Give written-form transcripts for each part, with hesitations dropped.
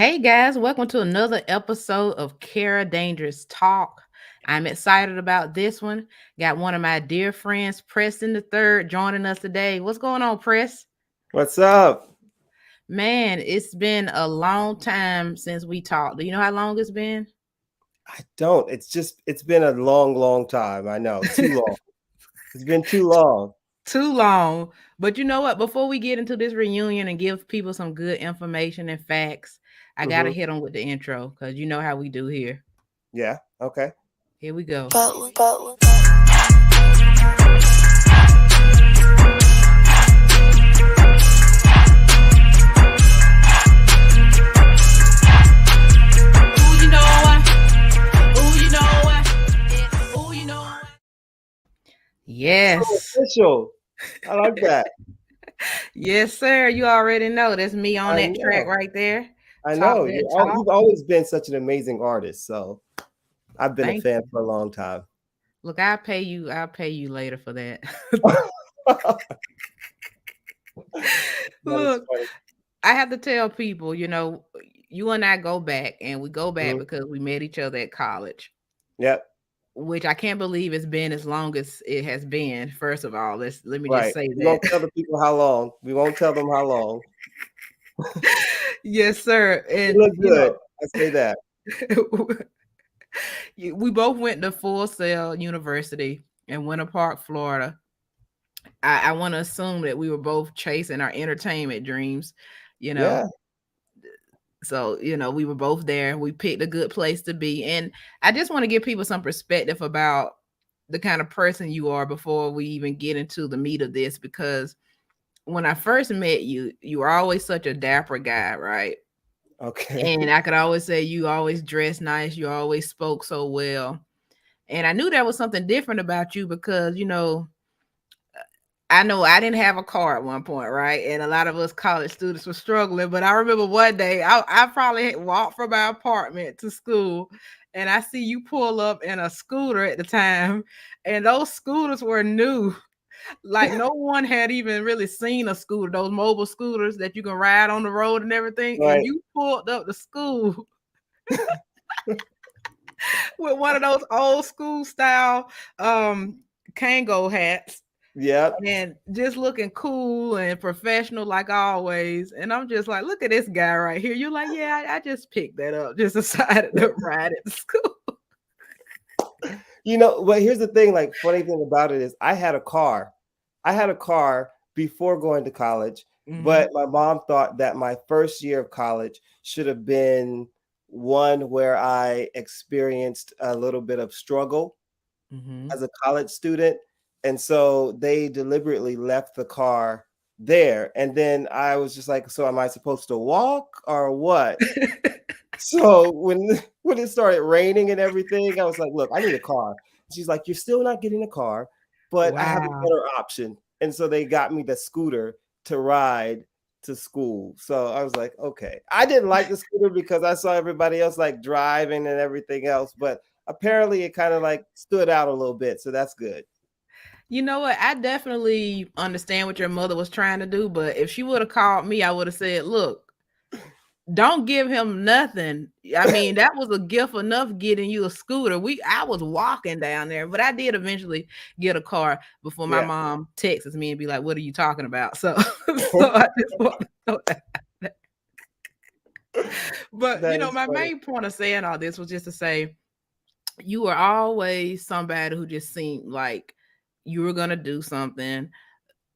Hey guys, welcome to another episode of Kera Dangerous Talk. I'm excited about this one. Got one of my dear friends, Preston III, joining us today. What's going on, Press? What's up? Man, it's been a long time since we talked. Do you know how long it's been? I don't. It's been a long, long time. I know. Too long. It's been too long. Too long. But you know what? Before we get into this reunion and give people some good information and facts, I got to Hmm. hit them with the intro because you know how we do here. Yeah. Okay. Here we go. So Yes. official. I like that. Yes, sir. You already know that's me on I that track know. right there. I Talk know. that talk. You've always been such an amazing artist. So I've been a Thank fan you. for a long time. Look, I'll pay you later for that. That is Look, funny. I have to tell people, you and I go back and we go back Hmm. because we met each other at college, Yep. which I can't believe it's been as long as it has been. First of all, let me just Right. say We that. won't tell the people how long. We won't tell them how long. Yes, sir. You And look good. I say that. we both went to Full Sail University in Winter Park, Florida. I want to assume that we were both chasing our entertainment dreams, you know. Yeah. So, we were both there. We picked a good place to be. And I just want to give people some perspective about the kind of person you are before we even get into the meat of this. Because when I first met you, you were always such a dapper guy, right? Okay. And I could always say you always dressed nice, you always spoke so well. And I knew there was something different about you because, I know I didn't have a car at one point, right? And a lot of us college students were struggling. But I remember one day I probably had walked from my apartment to school and I see you pull up in a scooter at the time. And those scooters were new. Like no one had even really seen a scooter, those mobile scooters that you can ride on the road and everything. And Right. you pulled up to school with one of those old school style um Kango hats Yep. and just looking cool and professional like always. And I'm just like, look at this guy right here. You're like, yeah, I just picked that up, just decided to ride it to school. But here's the thing, like funny thing about it is I had a car. I had a car before going to college, Mm-hmm. but my mom thought that my first year of college should have been one where I experienced a little bit of struggle Mm-hmm. as a college student. And so they deliberately left the car there. And then I was just like, so am I supposed to walk or what? So when it started raining and everything, I was like, "Look, I need a car." She's like, "You're still not getting a car, but I have a Wow. better option." And so they got me the scooter to ride to school. So I was like, "Okay." I didn't like the scooter because I saw everybody else like driving and everything else, but apparently it kind of like stood out a little bit. So that's good. You know what? I definitely understand what your mother was trying to do, but if she would have called me, I would have said, look, don't give him nothing. I mean, that was a gift enough getting you a scooter. I was walking down there, but I did eventually get a car before my Yeah. mom texts me and be like, "What are you talking about?" So, so I just want to know that. But That is my funny. main point of saying all this was just to say you were always somebody who just seemed like you were gonna do something.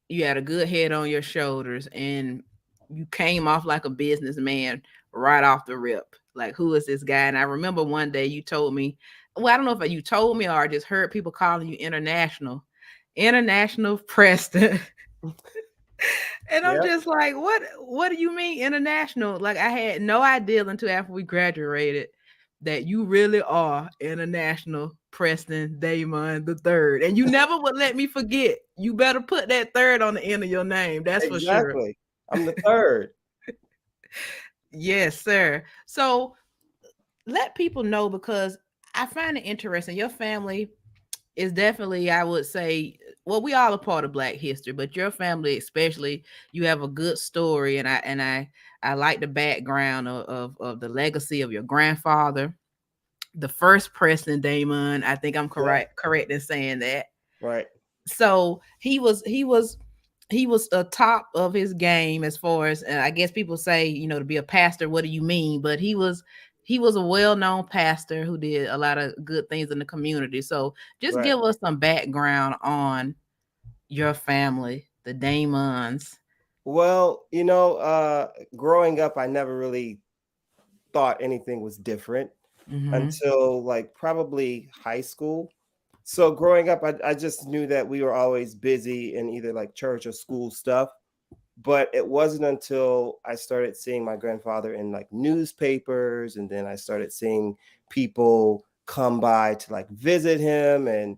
You had a good head on your shoulders, and you came off like a businessman right off the rip. Like, who is this guy? And I remember one day you told me, well, I don't know if you told me or I just heard people calling you international Preston. And I'm Yep. just like, what do you mean international? Like I had no idea until after we graduated that you really are international Preston Damon the third. And you never would let me forget. You better put that third on the end of your name. That's for sure. Exactly. I'm the third. Yes, sir. So let people know because I find it interesting. Your family is definitely, I would say, well, we all a part of Black history, but your family especially, you have a good story, and I I like the background of the legacy of your grandfather, the first Preston Damon. I think I'm Yeah, correct in saying that. right, So he was a top of his game as far as, I guess people say, to be a pastor, what do you mean? But he was a well-known pastor who did a lot of good things in the community. So just right. give us some background on your family, the Damons. Well, growing up, I never really thought anything was different Mm-hmm. until like probably high school. So growing up, I just knew that we were always busy in either like church or school stuff. But it wasn't until I started seeing my grandfather in like newspapers, and then I started seeing people come by to like visit him, and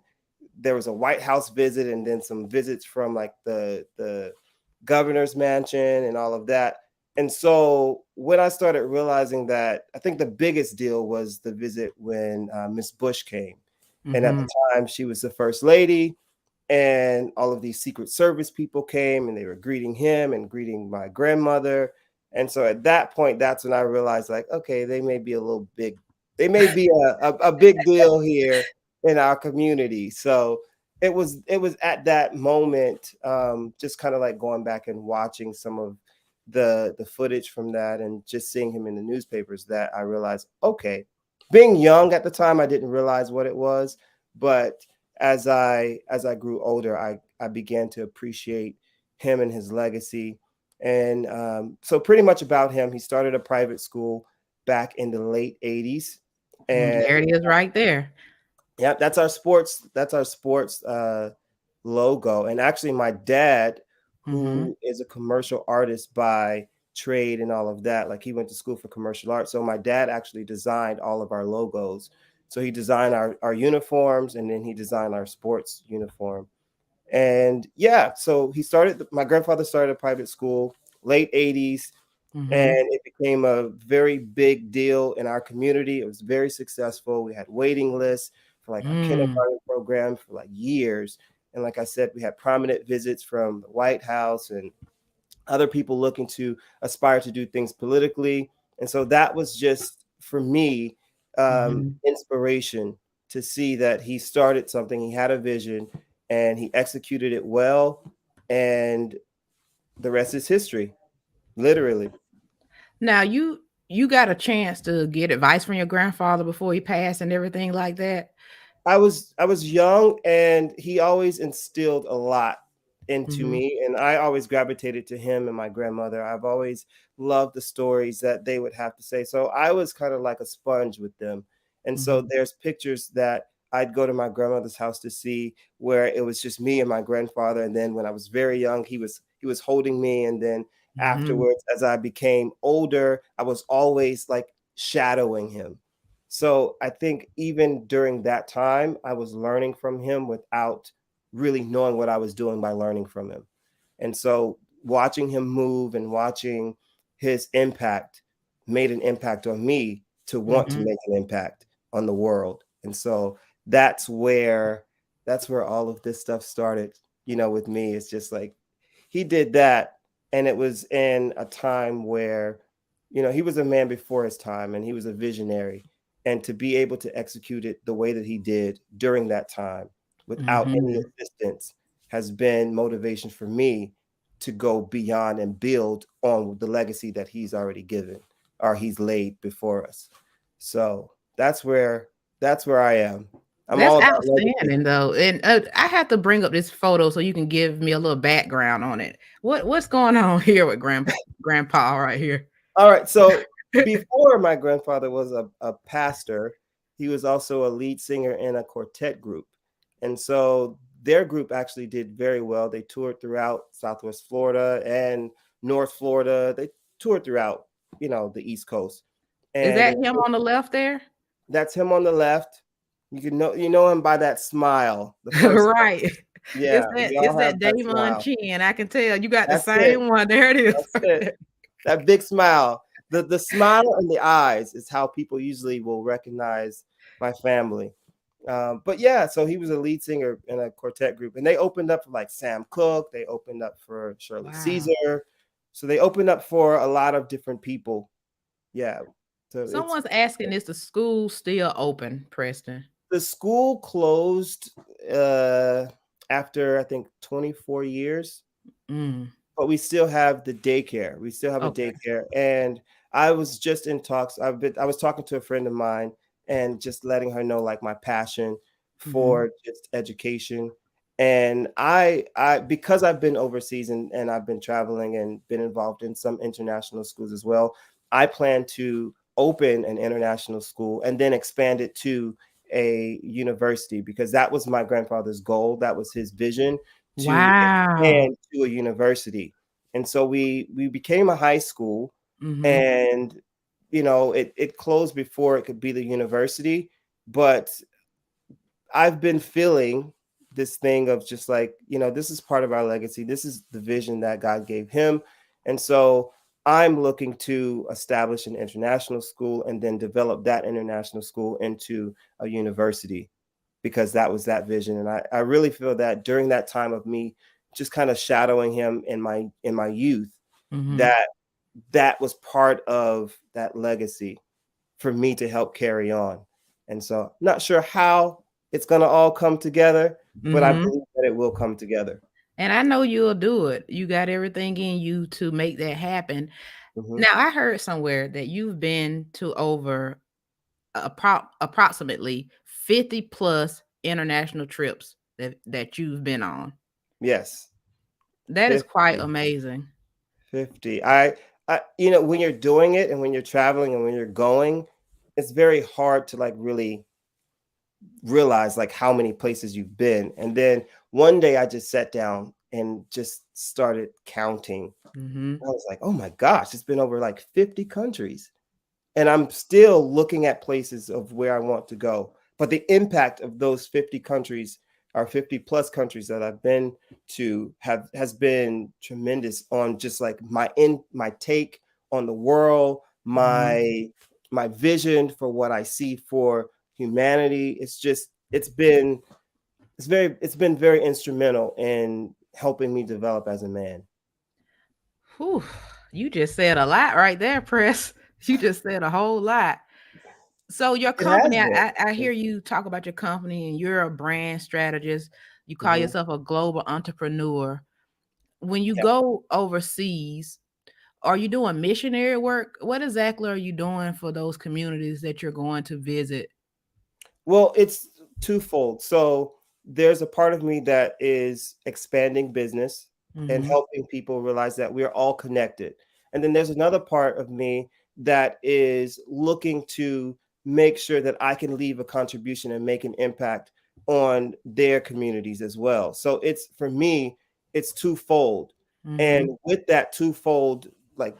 there was a White House visit, and then some visits from like the governor's mansion and all of that. And so when I started realizing that, I think the biggest deal was the visit when Miss Bush came, and at the Mm-hmm. time she was the first lady, and all of these Secret Service people came and they were greeting him and greeting my grandmother. And so at that point, that's when I realized, like, okay, they may be a little big, they may be a big deal here in our community. So it was at that moment, just kind of like going back and watching some of the footage from that and just seeing him in the newspapers, that I realized, okay, being young at the time, I didn't realize what it was, but as I grew older, I began to appreciate him and his legacy. And so pretty much about him, he started a private school back in the late 80s. And There it is right there. yeah, that's our sports logo. And actually my dad, Mm-hmm. who is a commercial artist by trade and all of that, like he went to school for commercial art. So my dad actually designed all of our logos. So he designed our uniforms, and then he designed our sports uniform. And yeah, so my grandfather started a private school late 80s, Mm-hmm. and it became a very big deal in our community. It was very successful. We had waiting lists for like our Mm. kindergarten program for like years. And like I said, we had prominent visits from the White House and other people looking to aspire to do things politically. And so that was just for me, Mm-hmm. inspiration to see that he started something, he had a vision, and he executed it well. And the rest is history, literally. Now you got a chance to get advice from your grandfather before he passed and everything like that. I was young, and he always instilled a lot into Mm-hmm. me, and I always gravitated to him and my grandmother. I've always loved the stories that they would have to say. So I was kind of like a sponge with them. And so Mm-hmm. there's pictures that I'd go to my grandmother's house to see, where it was just me and my grandfather, and then when I was very young, he was holding me, and then Mm-hmm. afterwards, as I became older, I was always like shadowing him. So I think even during that time, I was learning from him without really knowing what I was doing by learning from him. And so watching him move and watching his impact made an impact on me to want to Mm-hmm. make an impact on the world. And so that's where that's where all of this stuff started, with me. It's just like he did that, and it was in a time where he was a man before his time, and he was a visionary, and to be able to execute it the way that he did during that time without any Mm-hmm. assistance has been motivation for me to go beyond and build on the legacy that he's already given, or he's laid before us. So that's where I am. I'm That's all about legacy. outstanding though. And I have to bring up this photo so you can give me a little background on it. What's going on here with grandpa right here? All right. So before my grandfather was a pastor, he was also a lead singer in a quartet group. And so their group actually did very well. They toured throughout Southwest Florida and North Florida. They toured throughout, the East Coast. Is And that him on the left there? that's him on the left. You know him by that smile. The first, Right. yeah, we It's all have that that Damon smile. chin. I can tell you got the That's it. same one. There it is. That's it. That big smile. The smile and the eyes is how people usually will recognize my family. But yeah, so he was a lead singer in a quartet group, and they opened up for like Sam Cooke. They opened up for Shirley Wow. Caesar. So they opened up for a lot of different people. Yeah. So Someone's asking, is the school still open, Preston? the school closed uh after I think 24 years, Mm, but we still have the daycare. We still have a okay. daycare. And I was just in talks. I was talking to a friend of mine and just letting her know like my passion Mm-hmm. for just education. And I because I've been overseas and I've been traveling and been involved in some international schools as well, I plan to open an international school and then expand it to a university because that was my grandfather's goal. That was his vision to Wow. expand to a university. And so we became a high school, Mm-hmm. and it closed before it could be the university. But I've been feeling this thing of just like, this is part of our legacy. This is the vision that God gave him. And so I'm looking to establish an international school and then develop that international school into a university because that was that vision. And I really feel that during that time of me just kind of shadowing him in my youth, Mm-hmm. that that was part of that legacy for me to help carry on. And so not sure how it's going to all come together, but I Mm-hmm. believe that it will come together. And I know you'll do it. You got everything in you to make that happen. Hmm. Now, I heard somewhere that you've been to over approximately 50 plus international trips that you've been on. Yes. That is quite 50. amazing. 50. When you're doing it and when you're traveling and when you're going, it's very hard to like really realize like how many places you've been. And then one day I just sat down and just started counting. Mhm. I was like, oh my gosh, it's been over like 50 countries. And I'm still looking at places of where I want to go. But the impact of those 50 countries or 50 plus countries that I've been to has been tremendous on just like my take on the world, Mhm. my vision for what I see for humanity. It's been very instrumental in helping me develop as a man. Whew. You just said a lot right there, Press. You just said a whole lot. So your It has company, I been. hear you talk about your company and you're a brand strategist. You call Mhm. yourself a global entrepreneur. When you Yeah. go overseas, are you doing missionary work? What exactly are you doing for those communities that you're going to visit? Well, it's twofold. So there's a part of me that is expanding business and Mhm. helping people realize that we're all connected. And then there's another part of me that is looking to make sure that I can leave a contribution and make an impact on their communities as well. So it's for me, it's twofold. Mhm. And with that twofold, like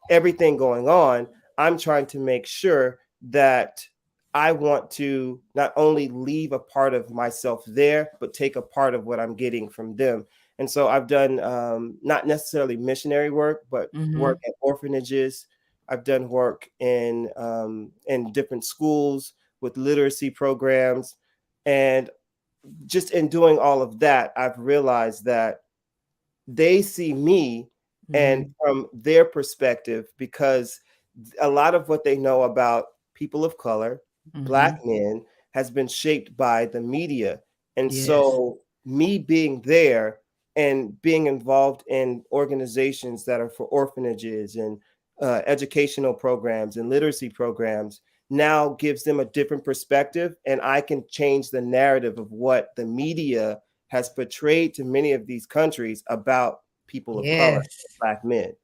everything going on, I'm trying to make sure that I want to not only leave a part of myself there, but take a part of what I'm getting from them. And so I've done not necessarily missionary work, but work Mhm. at orphanages. I've done work in different schools with literacy programs, and just in doing all of that, I've realized that they see me and Mhm. from their perspective because a lot of what they know about people of color, black Mhm. men, has been shaped by the media. And Yes. so me being there and being involved in organizations that are for orphanages and educational programs and literacy programs now gives them a different perspective, and I can change the narrative of what the media has portrayed to many of these countries about people of color, Yes. black men.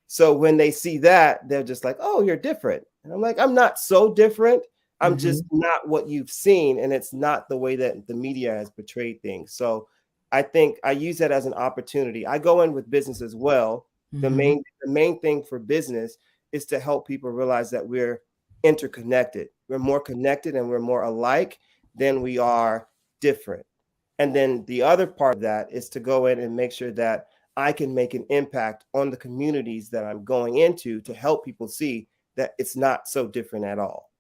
So when they see that, they're just like, "Oh, you're different." And I'm like, "I'm not so different. I'm just Mhm. not what you've seen, and it's not the way that the media has portrayed things." So I think I use that as an opportunity. I go in with business as well. Mhm. The main thing for business is to help people realize that we're interconnected. We're more connected and we're more alike than we are different. And then the other part of that is to go in and make sure that I can make an impact on the communities that I'm going into to help people see that it's not so different at all.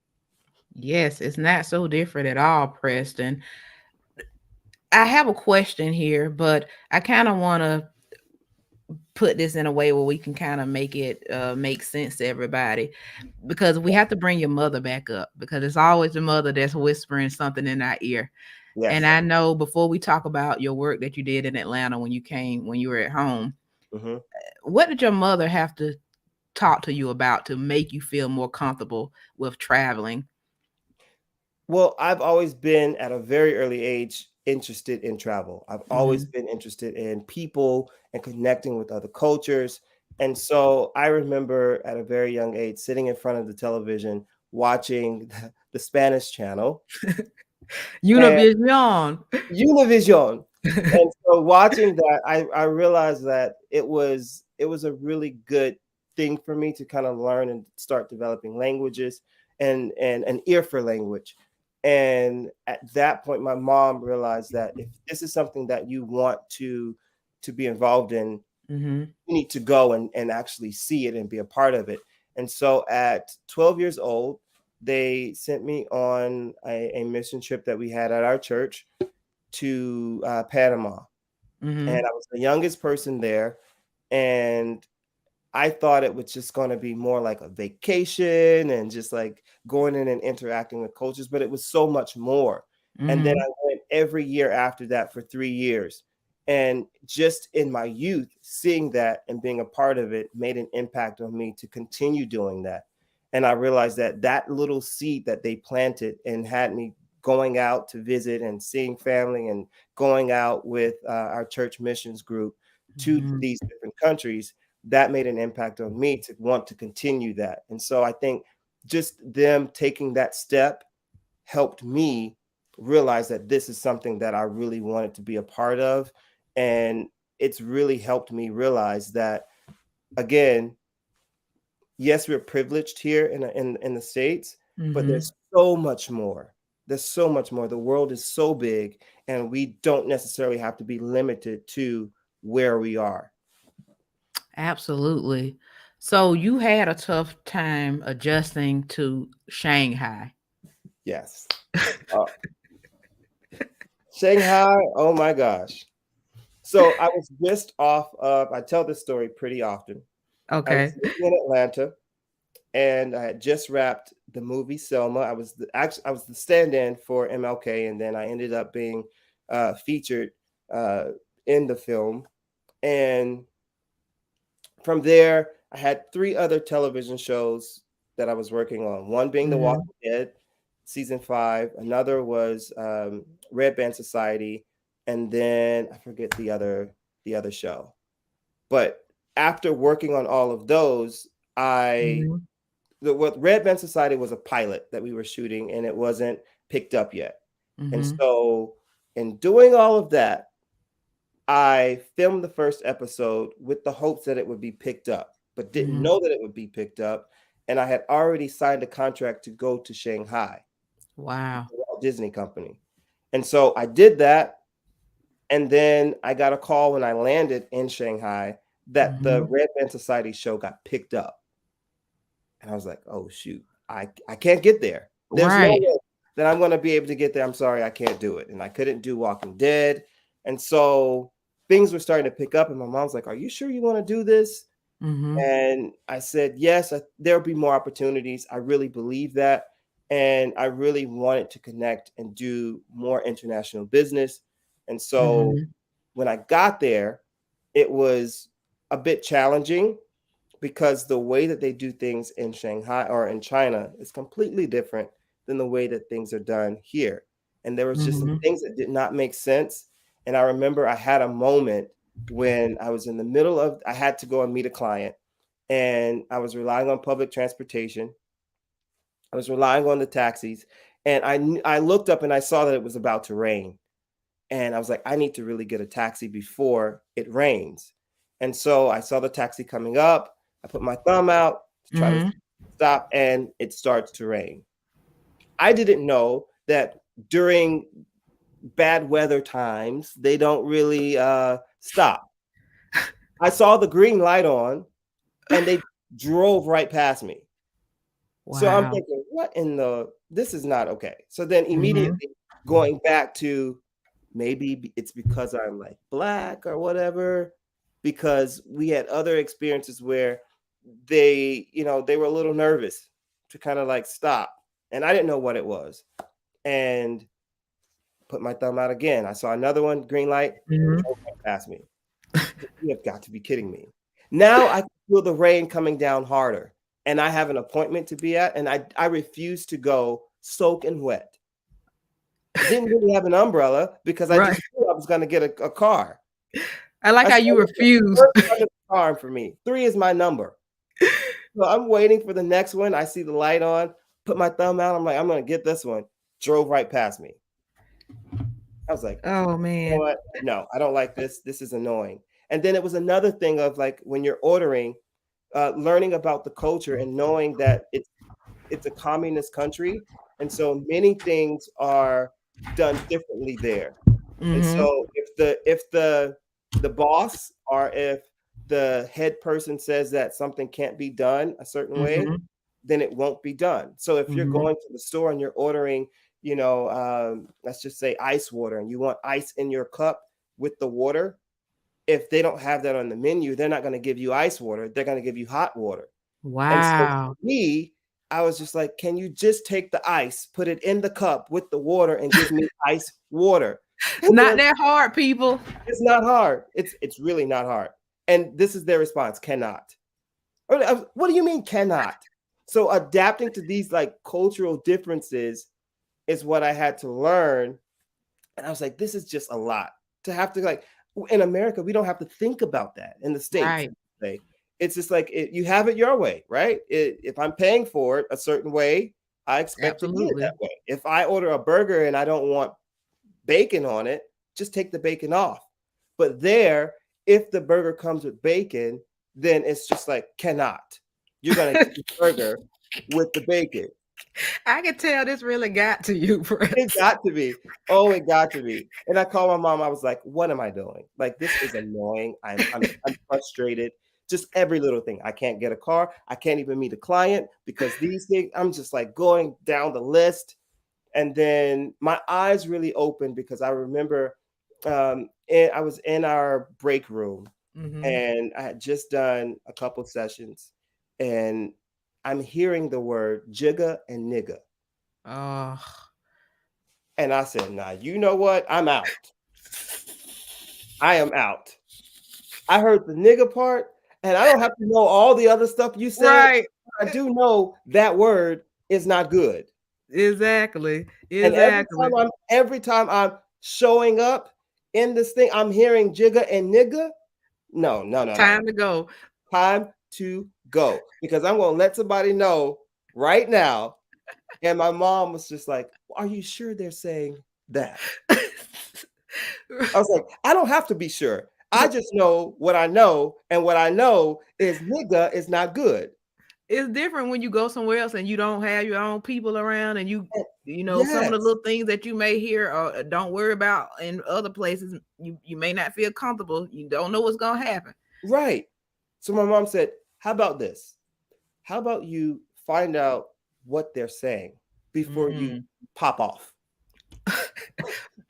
Yes, it's not so different at all, Preston. I have a question here, but I kind of want to put this in a way where we can kind of make it make sense to everybody, because we have to bring your mother back up, because it's always the mother that's whispering something in our ear. And Yes. I know, before we talk about your work that you did in Atlanta when you came, when you were at home, Hmm. what did your mother have to talk to you about to make you feel more comfortable with traveling? Well, I've always been at a very early age interested in travel. I've always Mhm. been interested in people and connecting with other cultures. And so I remember at a very young age sitting in front of the television watching the Spanish channel and Univision. Univision. And so watching that, I realized that it was a really good thing for me to kind of learn and start developing languages and an ear for language. And at that point, my mom realized that if this is something that you want to be involved in, Mhm. you need to go and actually see it and be a part of it. And so at 12 years old, they sent me on a mission trip that we had at our church to Panama, and Mhm. I was the youngest person there, and I thought it was just going to be more like a vacation and just like going in and interacting with cultures, but it was so much more. And then Mhm. I went every year after that for 3 years. And just in my youth, seeing that and being a part of it made an impact on me to continue doing that. And I realized that that little seed that they planted and had me going out to visit and seeing family and going out with our church missions group to Mhm. these different countries, that made an impact on me to want to continue that. And so I think just them taking that step helped me realize that this is something that I really wanted to be a part of. And it's really helped me realize that, again, yes, we're privileged here in the States, but Mhm. there's so much more. There's so much more. The world is so big, and we don't necessarily have to be limited to where we are. Absolutely. So you had a tough time adjusting to Shanghai. Yes. Uh, Shanghai, oh my gosh. So I was just off of, I tell this story pretty often. I was Okay. living in Atlanta and I had just wrapped the movie Selma. I was the stand-in for MLK, and then I ended up being featured uh, in the film. And from there, I had three other television shows that I was working on. One being The Mhm. Walking Dead, season 5. Another was Red Band Society, and then I forget the other show. But after working on all of those, I Mhm. the what Red Band Society was a pilot that we were shooting, and it wasn't picked up yet. And Mhm. so, in doing all of that, I filmed the first episode with the hopes that it would be picked up, but didn't Mhm. know that it would be picked up. And I had already signed a contract to go to Shanghai, Wow. the Walt Disney Company. And so I did that. And then I got a call when I landed in Shanghai that the Mhm. Red Band Society show got picked up. And I was like, oh, shoot, I can't get there. There's no Right. way that I'm going to be able to get there. I'm sorry, I can't do it. And I couldn't do Walking Dead. And so things were starting to pick up. And my mom's like, are you sure you want to do this? Mhm. And I said, yes, there'll be more opportunities. I really believe that. And I really wanted to connect and do more international business. And so Mhm. when I got there, it was a bit challenging because the way that they do things in Shanghai or in China is completely different than the way that things are done here. And there was just some Mhm. things that did not make sense. And I remember I had a moment when I was in the middle of, I had to go and meet a client, and I was relying on public transportation. I was relying on the taxis, and I looked up and I saw that it was about to rain, and I was like, I need to really get a taxi before it rains. And so I saw the taxi coming up. I put my thumb out to try to Mhm. stop, and it starts to rain. I didn't know that during bad weather times, they don't really stop. I saw the green light on, and they drove right past me. So I'm Wow. thinking, what in the, this is not okay. So then Mhm. immediately going back to maybe it's because I'm like black or whatever. because we had other experiences where they were a little nervous to kind of like stop. And I didn't know what it was. And put my thumb out again. I saw another one, green light, Mhm. drove right past me. You have got to be kidding me. Now I can feel the rain coming down harder. And I have an appointment to be at, and I refuse to go soaking wet. Didn't really have an umbrella because I Right. just knew I was going to get a car. I like I how said, you "Listen, refuse. first one is a car for me. 3 is my number." So I'm waiting for the next one. I see the light on, put my thumb out. I'm like, I'm going to get this one. Drove right past me. I was like, Oh you know man. what? No, I don't like this. This is annoying. And then it was another thing of like when you're ordering, learning about the culture and knowing that it's a communist country, and so many things are done differently there. And Mhm. so if the boss or if the head person says that something can't be done a certain way, Mhm. then it won't be done. So if you're Mhm. going to the store and you're ordering, let's just say ice water, and you want ice in your cup with the water, if they don't have that on the menu, they're not going to give you ice water. They're going to give you hot water. And so for Wow. me, I was just like, can you just take the ice, put it in the cup with the water, and give me ice water? And Not then that hard, people. it's not hard. It's really not hard. And this is their response: cannot. What do you mean cannot? So adapting to these like cultural differences is what I had to learn. And I was like, this is just a lot to have to like in America, we don't have to think about that. In the States, Right. say it's just like you have it your way, right? If I'm paying for it a certain way, I expect to get it that Absolutely. way. If I order a burger and I don't want bacon on it, just take the bacon off. But there, if the burger comes with bacon, then it's just like cannot. You're gonna get the burger with the bacon. I can tell this really got to you, It Prince. got to be. Oh, it got to be. And I called my mom. I was like, "What am I doing? Like, this is annoying. I'm frustrated. Just every little thing. I can't get a car. I can't even meet a client because these things. I'm just like going down the list." And then my eyes really opened because I remember, and I was in our break room, Mhm. and I had just done a couple sessions, and I'm hearing the word jigga and nigga. Oh. And I said, nah, you know what? I'm out. I am out. I heard the nigga part, and I don't have to know all the other stuff you said. Right. I do know that word is not good. Exactly. And Exactly. every time I'm showing up in this thing, I'm hearing jigga and nigga. No, no, no, no. Time to go. Time to go. Because I'm gonna let somebody know right now. And my mom was just like, are you sure they're saying that? I was like, I don't have to be sure. I just know what I know, and what I know is nigga is not good. It's different when you go somewhere else and you don't have your own people around and And some of the yes, little things that you may hear or don't worry about in other places, you may not feel comfortable. You don't know what's gonna happen. right. So my mom said, how about this? How about you find out what they're saying before you Mm. pop off?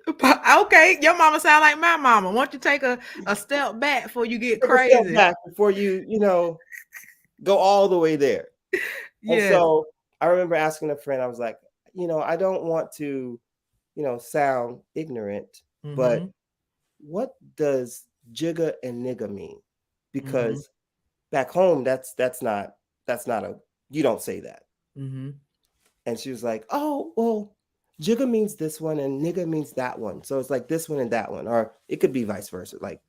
Okay, your mama sound like my mama. Why don't you take a step back before you get Take a step crazy? back before you go all the way there. And Yes. so I remember asking a friend, I was like, I don't want to, sound ignorant, but Mm-hmm. what does jigga and nigga mean? Mm-hmm. Because back home, that's not a you don't say that. Mm-hmm. And she was like, oh, well, jigga means this one and nigga means that one. So it's like this one and that one, or it could be vice versa. Like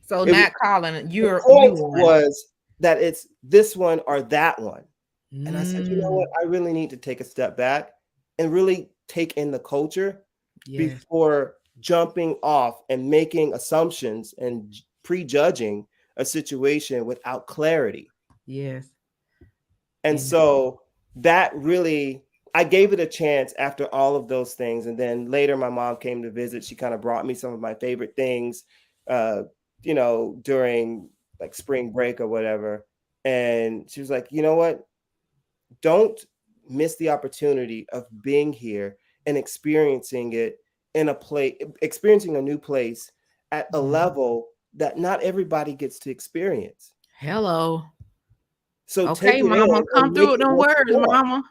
So it was not calling it the you point one. was that it's this one or that one. And I said, you know what? Mm. I really need to take a step back and really take in the culture Yes. before jumping off and making assumptions and prejudging a situation without clarity. Yes. And And so that really, I gave it a chance after all of those things. And then later, my mom came to visit. She kind of brought me some of my favorite things, uh, during like spring break or whatever. And she was like, you know what? Don't miss the opportunity of being here and experiencing it in a place, experiencing a new place at a Mhm. level that not everybody gets to experience. Hello. So take Okay, it in mama. Come and through make with it them what you words, want. mama.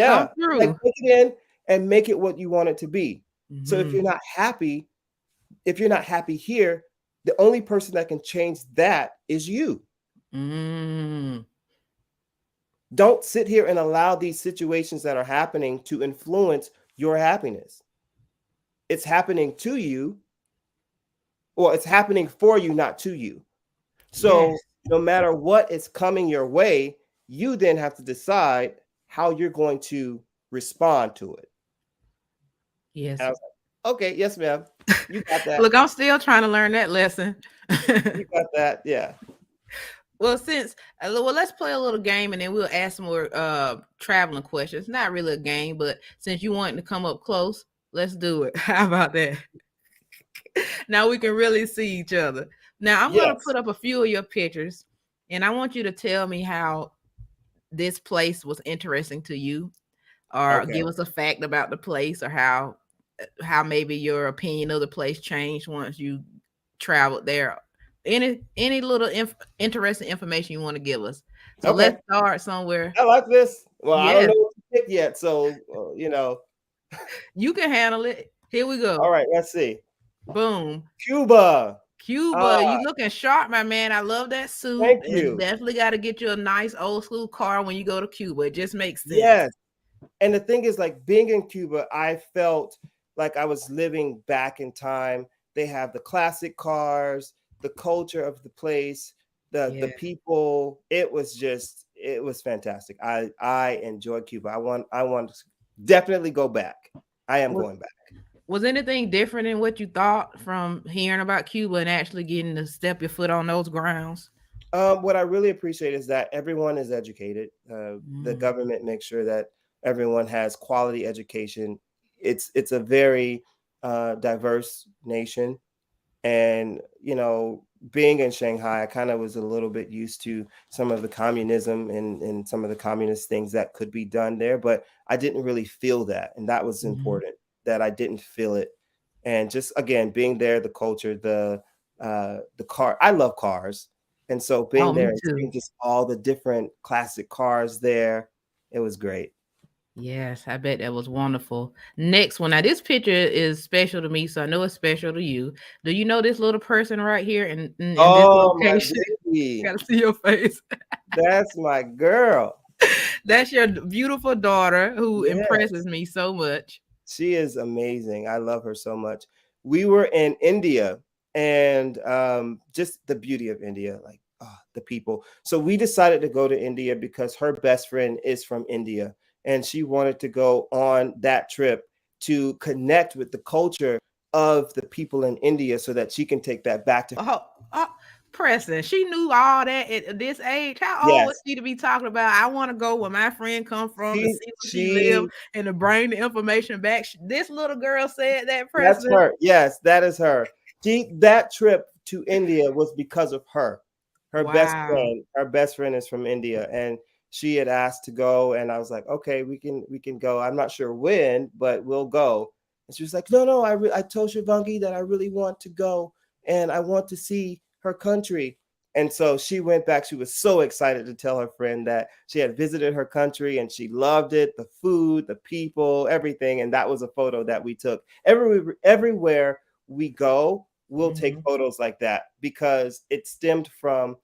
Come Yeah, like through. take it in and make it what you want it to be. So Mm-hmm. if you're not happy here, the only person that can change that is you. Mm. Don't sit here and allow these situations that are happening to influence your happiness. It's happening to you, or it's happening for you, not to you. So Yes. no matter what is coming your way, you then have to decide how you're going to respond to it. And Yes. I was like, okay, yes, ma'am. You got that. Look, I'm still trying to learn that lesson. You got that. Yeah. Well, let's play a little game and then we'll ask some more traveling questions. Not really a game, but since you wanting to come up close, let's do it. How about that? Now we can really see each other. Now I'm gonna Yes. put up a few of your pictures, and I want you to tell me how this place was interesting to you, or Okay. give us a fact about the place, or how maybe your opinion of the place changed once you traveled there. Any little interesting information you want to give us. So Okay. let's start somewhere. I like this. Well, I don't Yes, know what to pick yet. So, you can handle it. Here we all go. right, let's see. Boom. Cuba. Cuba, Ah, you looking sharp, my man. I love that suit. thank And you. definitely got to get you a nice old school car when you go to Cuba. It just makes sense. Yes. And the thing is, like being in Cuba, I felt like I was living back in time. They have the classic cars, the culture of the place, the Yeah. people. It was fantastic. I enjoyed Cuba. I want to definitely go back. I am Was, going back. was anything different in what you thought from hearing about Cuba and actually getting to step your foot on those grounds? What I really appreciate is that everyone is educated. The Mm, government makes sure that everyone has quality education. It's a very diverse nation, and being in Shanghai, I kind of was a little bit used to some of the communism and some of the communist things that could be done there, but I didn't really feel that, and that was mhm. important, that I didn't feel it. And just again, being there, the culture, the car, I love cars, and so Oh, being me there and too. seeing just all the different classic cars there, it was great. Yes, I bet that was wonderful. Next one. Now, this picture is special to me, so I know it's special to you. Do you know this little person right here in this Oh, my location? baby, Gotta see your face. that's my girl. That's your beautiful daughter who impresses Yes. me so much. She is amazing. I love her so much. We were in India, and just the beauty of India, like the people. So we decided to go to India because her best friend is from India, and she wanted to go on that trip to connect with the culture of the people in India so that she can take that back to. Oh, oh, Preston, she knew all that at this age. How old was Yes. she to be talking about? I want to go where my friend come from to She see where she live she and to bring the information back. This little girl said that, That's Preston. her. Yes, that is her. That trip to India was because of her. Wow. Her best friend is from India, and she had asked to go, and I was like, okay, we can go. I'm not sure when, but we'll go. And she was like, no, no, I told Shivangi that I really want to go, and I want to see her country. And so she went back. She was so excited to tell her friend that she had visited her country and she loved it, the food, the people, everything. And that was a photo that we took. Everywhere we go, we'll take Mhm, photos like that because it stemmed from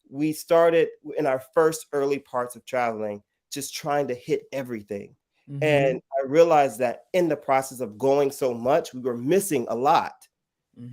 we started in our first early parts of traveling, just trying to hit everything. mhm, And I realized that in the process of going so much, we were missing a lot.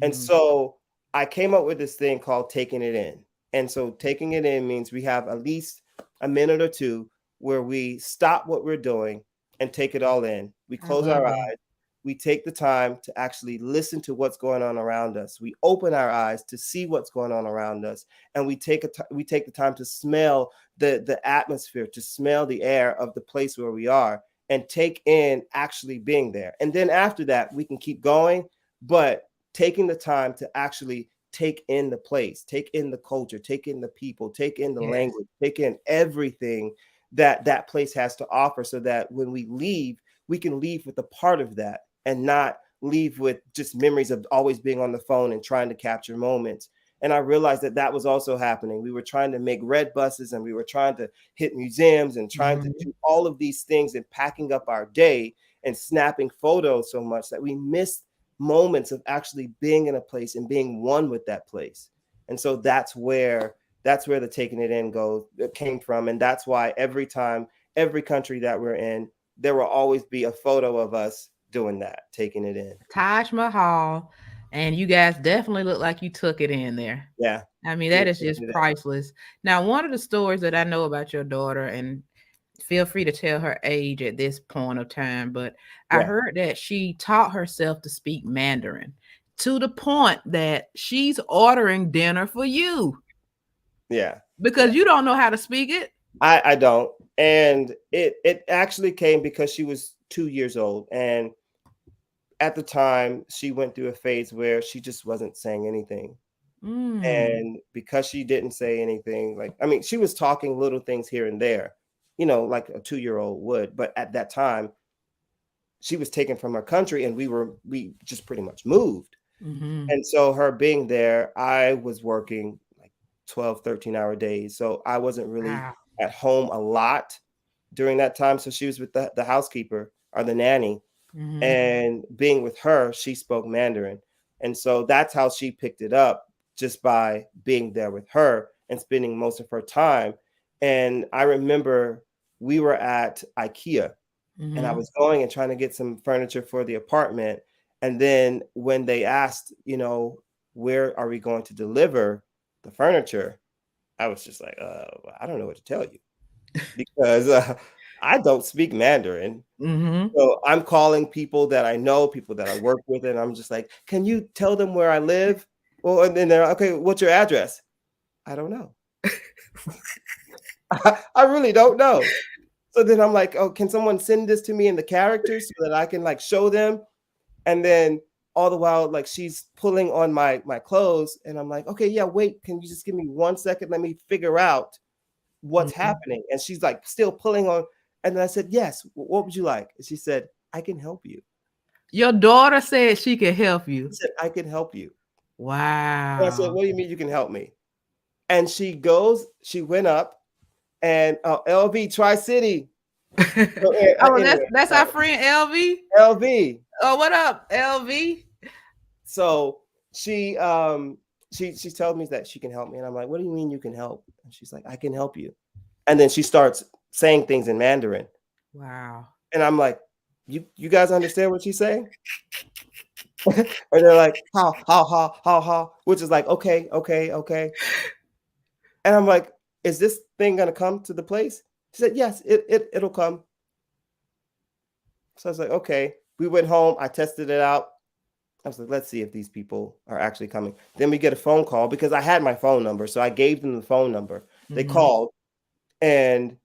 And mhm. so I came up with this thing called taking it in. And so taking it in means we have at least a minute or two where we stop what we're doing and take it all in. We I close love our that. eyes. We take the time to actually listen to what's going on around us. We open our eyes to see what's going on around us, and we take the time to smell the atmosphere, to smell the air of the place where we are, and take in actually being there. And then after that, we can keep going, but taking the time to actually take in the place, take in the culture, take in the people, take in the Yes, language, take in everything that that place has to offer so that when we leave, we can leave with a part of that and not leave with just memories of always being on the phone and trying to capture moments. And I realized that that was also happening. We were trying to make red buses, and we were trying to hit museums and trying to Mhm. do all of these things and packing up our day and snapping photos so much that we missed moments of actually being in a place and being one with that place. And so that's where the taking it in goes came from. And that's why every time, every country that we're in, there will always be a photo of us doing that, taking it in. Taj Mahal, and you guys definitely look like you took it in there. Yeah. I mean, Yeah. that is Taking just it in. priceless. Now, one of the stories that I know about your daughter, and feel free to tell her age at this point of time, but I Yeah. heard that she taught herself to speak Mandarin to the point that she's ordering dinner for you Yeah. Yeah. because you don't know how to speak it. I don't. And it actually came because she was 2 years old. And at the time she went through a phase where she just wasn't saying anything. Mm, And because she didn't say anything, like, I mean, she was talking little things here and there, like a 2-year-old would. But at that time, she was taken from her country, and we just pretty much moved. mm-hmm. And so her being there, I was working like 12, 13-hour days. So I wasn't really Wow. at home a lot during that time. So she was with the housekeeper or the nanny. Mm-hmm. And being with her, she spoke Mandarin. And so that's how she picked it up, just by being there with her and spending most of her time. And I remember we were at IKEA, and I Mm-hmm. was going and trying to get some furniture for the apartment. And then when they asked, where are we going to deliver the furniture? I was just like, I don't know what to tell you, because I don't speak Mandarin. Mm-hmm. So I'm calling people that I know, people that I work with, and I'm just like, can you tell them where I live? Well, and then they're like, okay, what's your address? I don't know. I really don't know. So then I'm like, oh, can someone send this to me in the characters so that I can like show them? And then all the while, like, she's pulling on my clothes, and I'm like, okay, yeah, wait, can you just give me 1 second? Let me figure out what's Mm-hmm. happening. And she's like still pulling on. And then I said, yes, what would you like? And she said, I can help you. Your daughter said she could help I you. said, I can help you. And I said, Wow. what do you mean you can help me? And she went up, and LV Tri City. So, Oh, that's anyway, that's our friend LV. LV. Oh, what up, LV? So she tells me that she can help me, and I'm like, what do you mean you can help? And she's like, I can help you. And then she starts saying things in Mandarin, Wow. and I'm like, you guys understand what she's saying? And they're like, how, which is like, okay, okay, okay. And I'm like, is this thing gonna come to the place? She said, yes, it'll come. So I was like, okay. We went home. I tested it out. I was like, let's see if these people are actually coming. Then we get a phone call, because I had my phone number. So I gave them the phone number. They Mm-hmm. called, and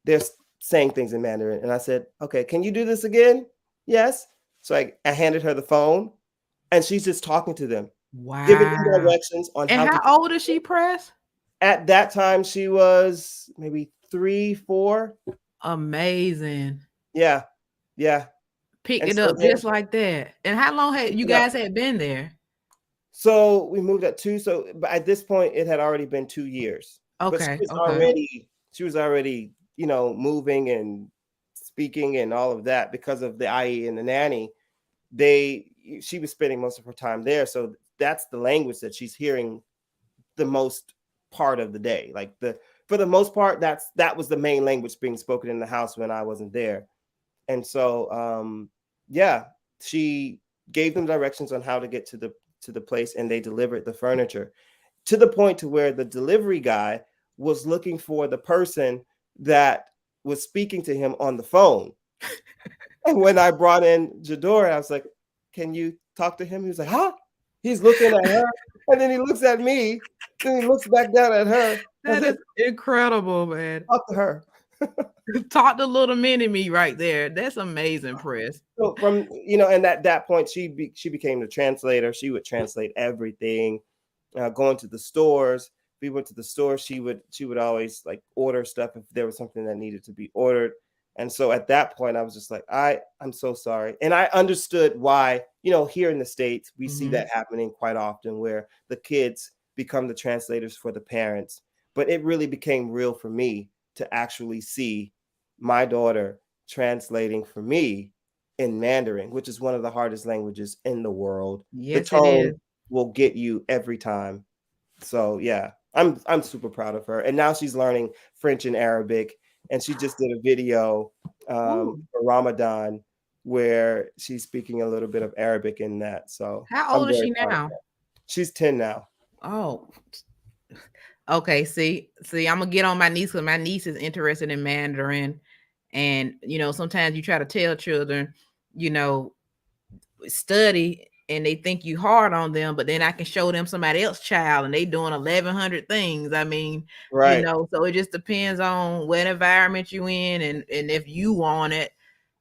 they're saying things in Mandarin. And I said, okay, can you do this again? Yes. So I handed her the phone, and she's just talking to them, giving them Wow. directions on And how to. how old is she, Press? At that time, she was maybe 3, 4. Amazing. Yeah. Yeah. Picked And it so up then just like that. And how long had you pick it up. guys had been there? So we moved at 2. So but at this point, it had already been 2 years. But she Okay. was Okay. already, moving and speaking and all of that because of the IE and the nanny. She was spending most of her time there. So that's the language that she's hearing the most part of the day. Like, for the most part, that was the main language being spoken in the house when I wasn't there. And so yeah, she gave them directions on how to get to the place, and they delivered the furniture, to the point to where the delivery guy was looking for the person that was speaking to him on the phone. And when I brought in Jador, I was like, can you talk to him? He was like, huh? He's looking at her, and then he looks at me, then he looks back down at her. I That is said, incredible, man. talk to her. Talk to little mini me right there. That's amazing, Press. So from, and at that point, she became the translator. She would translate everything. Going to the stores, if we went to the store, she would always like order stuff if there was something that needed to be ordered. And so at that point, I was just like, I'm so sorry. And I understood why. Here in the States, we see Mm-hmm. that happening quite often, where the kids become the translators for the parents. But it really became real for me to actually see my daughter translating for me in Mandarin, which is one of the hardest languages in the world. The Yes, it tone is. will get you every time. So yeah, I'm super proud of her. And now she's learning French and Arabic. And she just did a video Ooh. for Ramadan where she's speaking a little bit of Arabic in that. So How I'm old is very she proud of now? her. She's 10 now. Oh, okay. See, I'm gonna get on my niece because my niece is interested in Mandarin, and sometimes you try to tell children, you know, study, and they think you hard on them, but then I can show them somebody else child and they doing 1,100 things. I mean, Right, so it just depends on what environment you in, and if you want it,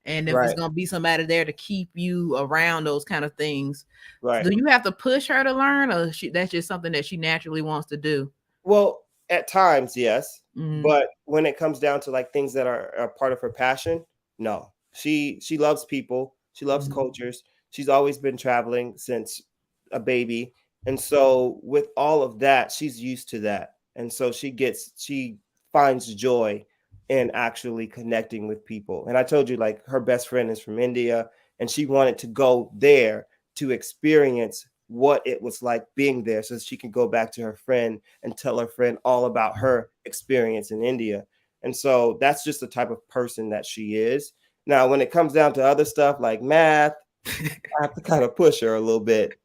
and if it's right, gonna be somebody there to keep you around those kind of things. right. Do you have to push her to learn, or that's just something that she naturally wants to do? Well, at times, yes, Hmm. but when it comes down to like things that are part of her passion, no. She loves people, she loves Hmm. cultures. She's always been traveling since a baby. And so with all of that, she's used to that. And so she finds joy in actually connecting with people. And I told you like her best friend is from India and she wanted to go there to experience what it was like being there so she can go back to her friend and tell her friend all about her experience in India. And so that's just the type of person that she is. Now, when it comes down to other stuff like math, I have to kind of push her a little bit.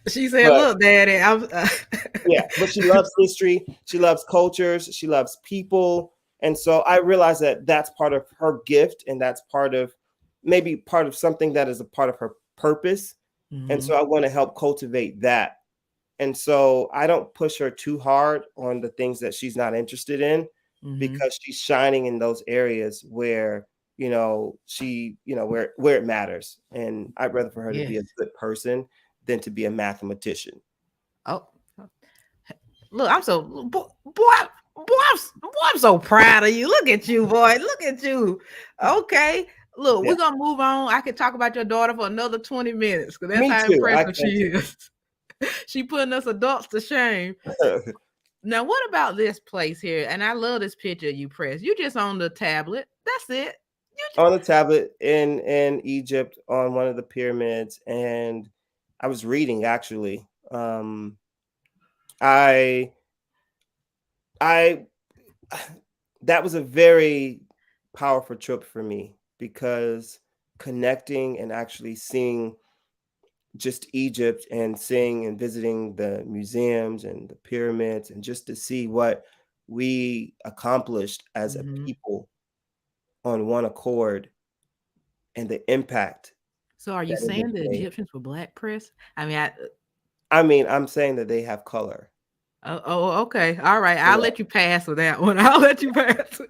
She said, But "Look, Daddy, I'm." yeah, but she loves history, she loves cultures, she loves people. And so I realize that that's part of her gift and that's part of maybe part of something that is a part of her purpose. And Hmm. so I want to help cultivate that. And so I don't push her too hard on the things that she's not interested in Hmm. because she's shining in those areas where, where it matters. And I'd rather for her to be Yes. a good person than to be a mathematician. Oh, look, I'm so I'm so proud of you. Look at you, boy. Look at you. Okay. Look, Yeah. we're gonna move on. I could talk about your daughter for another 20 minutes because that's Me how too. I impressive she can too. is. She putting us adults to shame. Now, what about this place here? And I love this picture you press. You just on the tablet. That's it. You On the tablet in Egypt on one of the pyramids, and I was reading actually. I I that was a very powerful trip for me because connecting and actually seeing just Egypt and seeing and visiting the museums and the pyramids and just to see what we accomplished as a Mhm. people on one accord and the impact So are you that it has saying the made. Egyptians were black, Chris? I mean, I mean, I'm saying that they have color. okay. All right. I'll Yeah. let you pass with that one. I'll let you pass.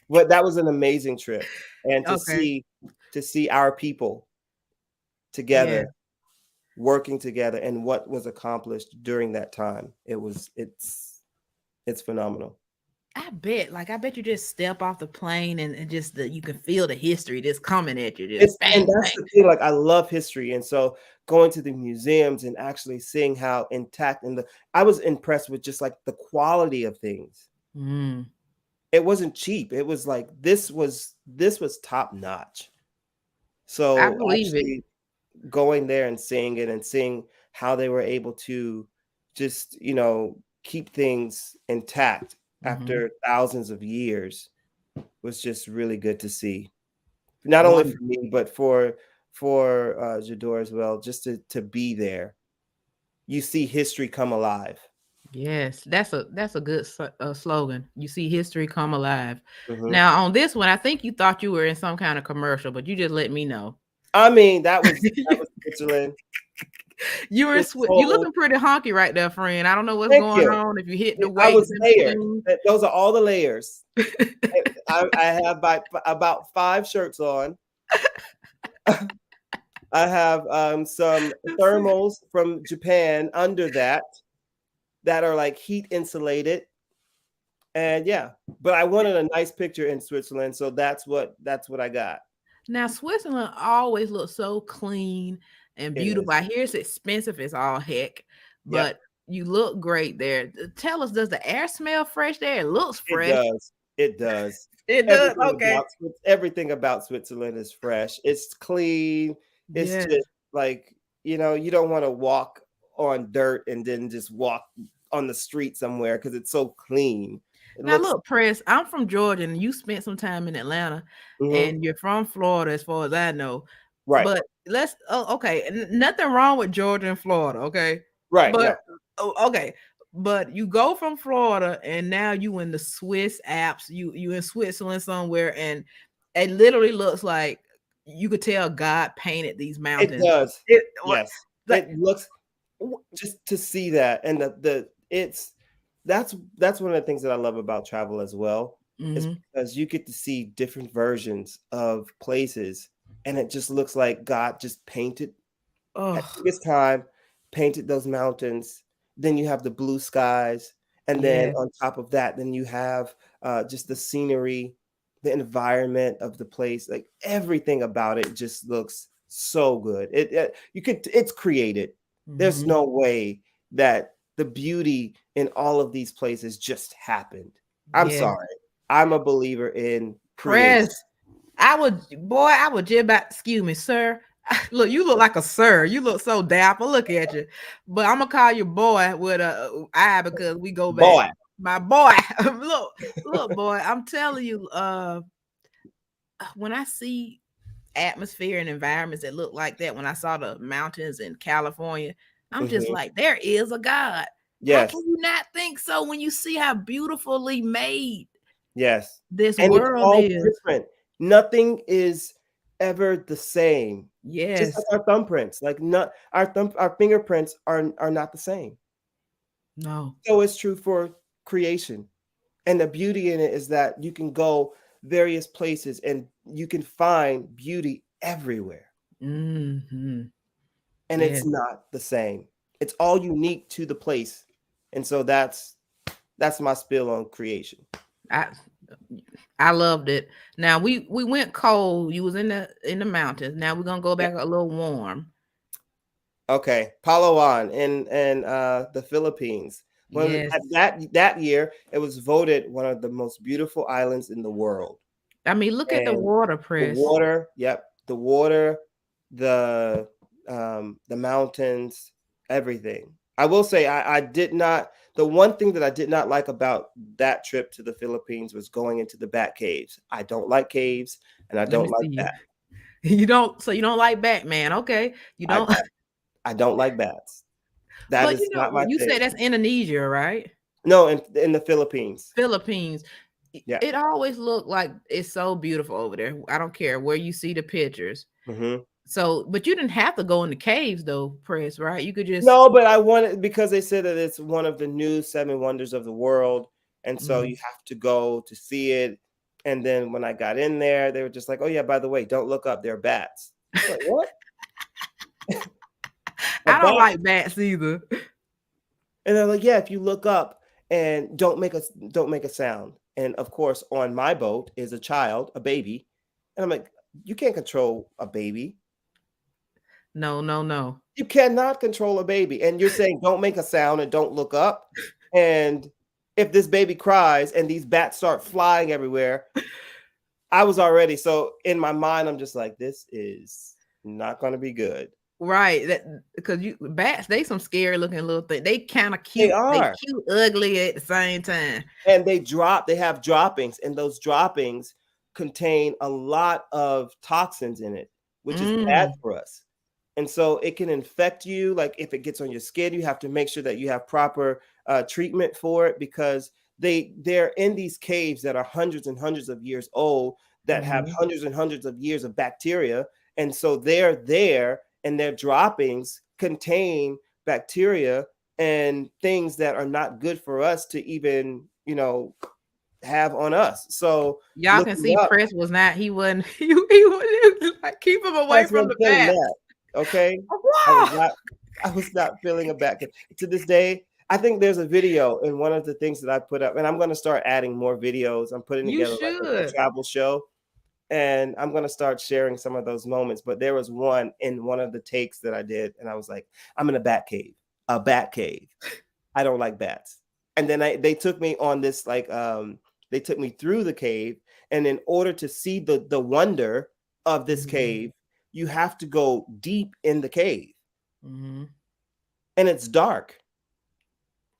But that was an amazing trip. And Okay. to see our people Yeah. together, working together and what was accomplished during that time. It's phenomenal. I bet you just step off the plane and just you can feel the history just coming at you, just It's bang, and that's bang. the thing, like I love history. And so going to the museums and actually seeing how intact and the I was impressed with just like the quality of things. Mm, It wasn't cheap. It was like this was top notch. I So believe it. actually going there and seeing it and seeing how they were able to just, keep things intact Hmm. after thousands of years was just really good to see. Not only for Wonderful. me, but for Jador as well, just to be there. You see history come alive. Yes, that's a good slogan. You see history come alive. Hmm. Now on this one, I think you thought you were in some kind of commercial, but you just let me know. I mean, that was Switzerland. You were in This you whole looking pretty honky right there, friend. I don't know what's Thank going you. on if you hitting the I weights was in layered. between. Those are all the layers. I have about 5 shirts on. I have some thermals from Japan under that are like heat insulated. And yeah, but I wanted a nice picture in Switzerland, so that's what I got. Now Switzerland always looks so clean and It beautiful. is. I hear it's expensive as all heck, Yep. but You look great there. Tell us, does the air smell fresh there? It looks It fresh. does. It does. It does. Okay. Everything about Switzerland is fresh. It's clean. It's Yes. just like, you don't want to walk on dirt and then just walk on the street somewhere because it's so clean. It Now looks look, Press, I'm from Georgia and you spent some time in Atlanta mhm, and you're from Florida as far as I know. right. But okay, nothing wrong with Georgia and Florida, okay? Right. But No. okay, but you go from Florida and now you in the Swiss Alps, you in Switzerland somewhere, and it literally looks like you could tell God painted these It mountains. does. It Yes. like It looks just to see that and the it's that's one of the things that I love about travel as well is mm-hmm. because you get to see different versions of places and it just looks like God just painted took Oh his time, painted those mountains. Then you have the blue skies, and then yeah, on top of that, then you have just the scenery, the environment of the place. Like everything about it just looks so good. It's created. There's mm-hmm. no way that the beauty in all of these places just happened. I'm Yeah. sorry. I'm a believer in creation. Press. I would just about, excuse me, sir. Look, you look like a sir. You look so dapper. Look at you. But I'm gonna call you boy with a I because we go back. Boy. My boy. Look, boy. I'm telling you, when I see atmosphere and environments that look like that, when I saw the mountains in California, I'm just Mhm. like, there is a God. How Yes. can you not think so when you see how beautifully made Yes. this And it's world all is? different. Nothing is ever the same. Just Yes. like our thumbprints, like not our fingerprints are not the same. No. So it's true for creation. And the beauty in it is that you can go various places and you can find beauty everywhere. Mhm. And Yeah. it's not the same. It's all unique to the place. And so that's my spill on creation. I I loved it. Now we went cold. You was in the mountains. Now we're gonna go Yep. back a little warm. Okay, Palawan in the Philippines. When Yes. at that year, it was voted one of the most beautiful islands in the world. I mean, look at the And water the press. water, yep, the water, the the mountains, everything. I will say I did not. The one thing that I did not like about that trip to the Philippines was going into the bat caves. I don't like caves, and I Let me don't like see you. that. You don't like Batman, okay? You I don't I don't like bats. That but is not my you thing. said that's Indonesia, right? No, in the Philippines. Philippines. Yeah. It always looked like it's so beautiful over there. I don't care where you see the pictures. Mhm. So, but you didn't have to go in the caves though, Press, right? You could just No, but I wanted because they said that it's one of the new 7 wonders of the world, and so mm. you have to go to see it, and then when I got in there, they were just like, "Oh, yeah, by the way, don't look up, they're bats." I was like, "What? A I don't bat?" like bats either. And they're like, "Yeah, if you look up and don't make a sound." And, of course, on my boat is a child, a baby, and I'm like, "You can't control a baby. No, no, no. You cannot control a baby, and you're saying don't make a sound and don't look up, and if this baby cries and these bats start flying everywhere, I was already so in my mind, I'm just like, "This is not gonna be good." Right. That because you bats, they some scary looking little thing. They kind of They cute. They are, cute, ugly at the same time. and they have droppings, and those droppings contain a lot of toxins in it, which is bad Mm, for us. And so it can infect you. Like if it gets on your skin, you have to make sure that you have proper treatment for it because they're in these caves that are hundreds and hundreds of years old that have mhm. hundreds and hundreds of years of bacteria, and so they're there, and their droppings contain bacteria and things that are not good for us to even have on us. So Y'all can looking see up, Press was not. He wasn't. He was like keep him away that's from what the feeling bats. that. Okay, I was Wow. not. I was not feeling a back. To this day, I think there's a video in one of the things that I put up, and I'm going to start adding more videos. I'm putting You together like a should. travel show, and I'm going to start sharing some of those moments. But there was one in one of the takes that I did, and I was like, I'm in a bat cave, a bat cave. I don't like bats. And then they took me on this like they took me through the cave, and in order to see the wonder of this Mhm. cave, you have to go deep in the cave, Mhm. and it's dark.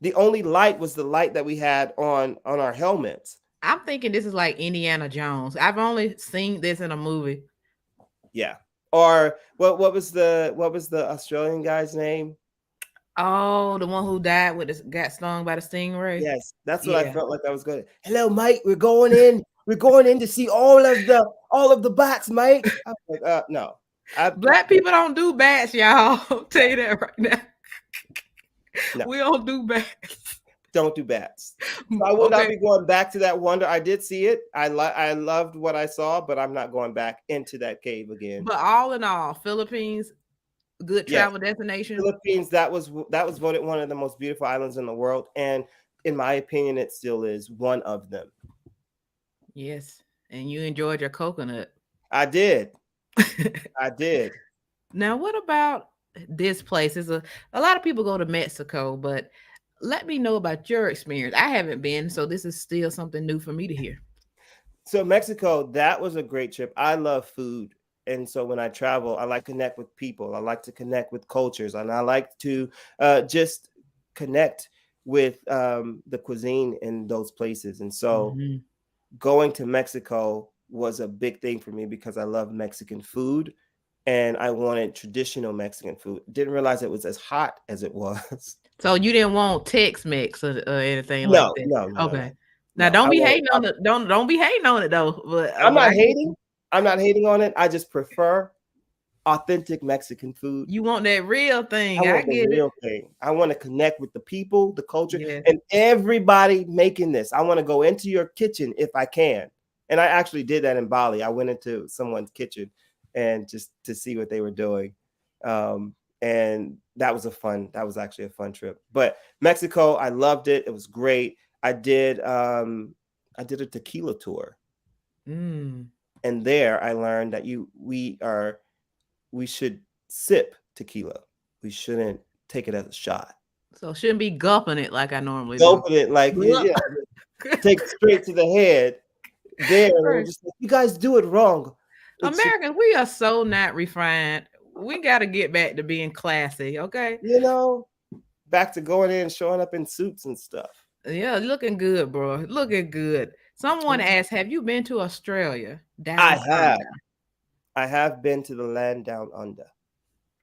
The only light was the light that we had on our helmets. I'm thinking this is like Indiana Jones. I've only seen this in a movie. Yeah. Or what was the Australian guy's name? Oh, the one who died with this got stung by the stingray. Yes, that's what I Yeah. felt like I was going. Hello, Mike. We're going in. We're going in to see all of the bats, Mike. I was like, no. I Black people don't do bats, y'all. I'll tell you that right now. No, We don't do bats. don't do bats. So I will not Okay. be going back to that wonder. I did see it. I loved what I saw, but I'm not going back into that cave again. But all in all, Philippines, good Yes, travel destination. Philippines. That was voted one of the most beautiful islands in the world, and in my opinion, it still is one of them. Yes. And you enjoyed your coconut. I did. I did. Now, what about this place? Is a lot of people go to Mexico, but let me know about your experience. I haven't been, so this is still something new for me to hear. So Mexico, that was a great trip. I love food. And so when I travel, I like to connect with people. I like to connect with cultures, and I like to just connect with the cuisine in those places. And so Mhm. going to Mexico was a big thing for me because I love Mexican food and I wanted traditional Mexican food. Didn't realize it was as hot as it was. So you didn't want Tex-Mex or anything like No, that. no, no, no, no. Okay. Now No, don't be hating on it. Don't be hating on it though. I'm But not I get hating. you. I'm not hating on it. I just prefer authentic Mexican food. You want that real I thing. I want the get it. real thing. I want to connect with the people, the culture, Yes. and everybody making this. I want to go into your kitchen if I can. And I actually did that in Bali. I went into someone's kitchen and just to see what they were doing. And that was actually a fun trip. But Mexico, I loved it. It was great. I did a tequila tour. Mm. And there I learned that we should sip tequila. We shouldn't take it as a shot. So shouldn't be gulping it like I normally do. Open it like Glup. take it straight to the head. There, they were Right. just like, you guys do it wrong. It should, Americans, we are so not refined. We got to get back to being classy, okay? you know, back to going in and showing up in suits and stuff. Yeah, looking good, bro. Looking good. Someone asked, "Have you been to Australia I down have. under?" I have been to the land down under,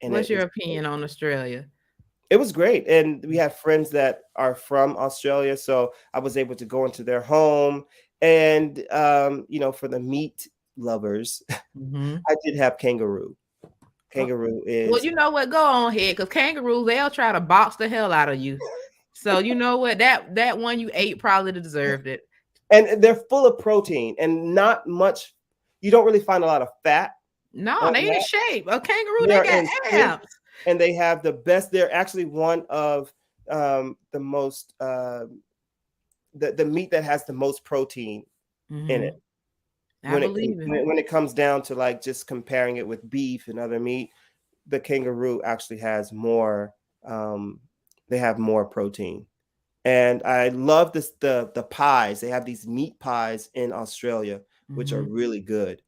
and What's it your was opinion on Australia? it was great. And we have friends that are from Australia, so I was able to go into their home. And for the meat lovers, Hmm. I did have kangaroo. Kangaroo Well, is you know what? Go on ahead, because kangaroos they'll try to box the hell out of you. So you know what? That one you ate probably deserved it. and they're full of protein and not much. You don't really find a lot of fat No, on they in that. shape. A kangaroo, They they are got in shape, abs. and they have the best. They're actually one of the most the meat that has the most protein in Hmm. it. I believe it. When it comes down to like just comparing it with beef and other meat, the kangaroo actually has more. Um, they have more protein. And I love the pies. They have these meat pies in Australia, which are Hmm. really good.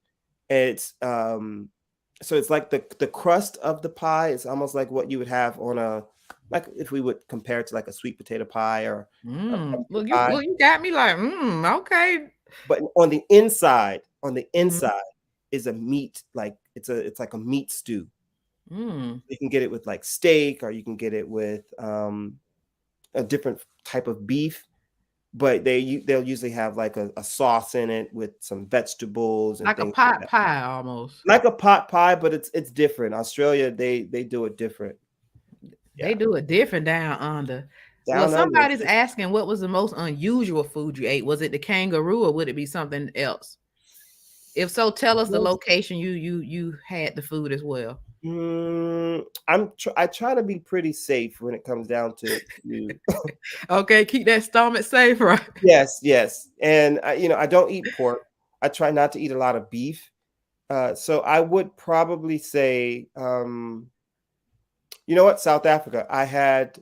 It's so it's like the crust of the pie is almost like what you would have on a like if we would compare it to like a sweet potato pie or a Mm. pumpkin pie. Look, you got me like, okay. But on the inside Mhm. is a meat like it's like a meat stew. Mm. You can get it with like steak, or you can get it with a different type of beef, but they'll usually have like a sauce in it with some vegetables and Like a things like pot that. pie almost. Like a pot pie, but it's different. Australia, they do it different. They Yeah, do it different down under. Well, down under. somebody's asking what was the most unusual food you ate? Was it the kangaroo or would it be something else? If so, tell us the location you had the food as well. I try to be pretty safe when it comes down to Okay, keep that stomach safe, right? yes, yes, and I don't eat pork. I try not to eat a lot of beef. So I would probably say, you know what, South Africa. I had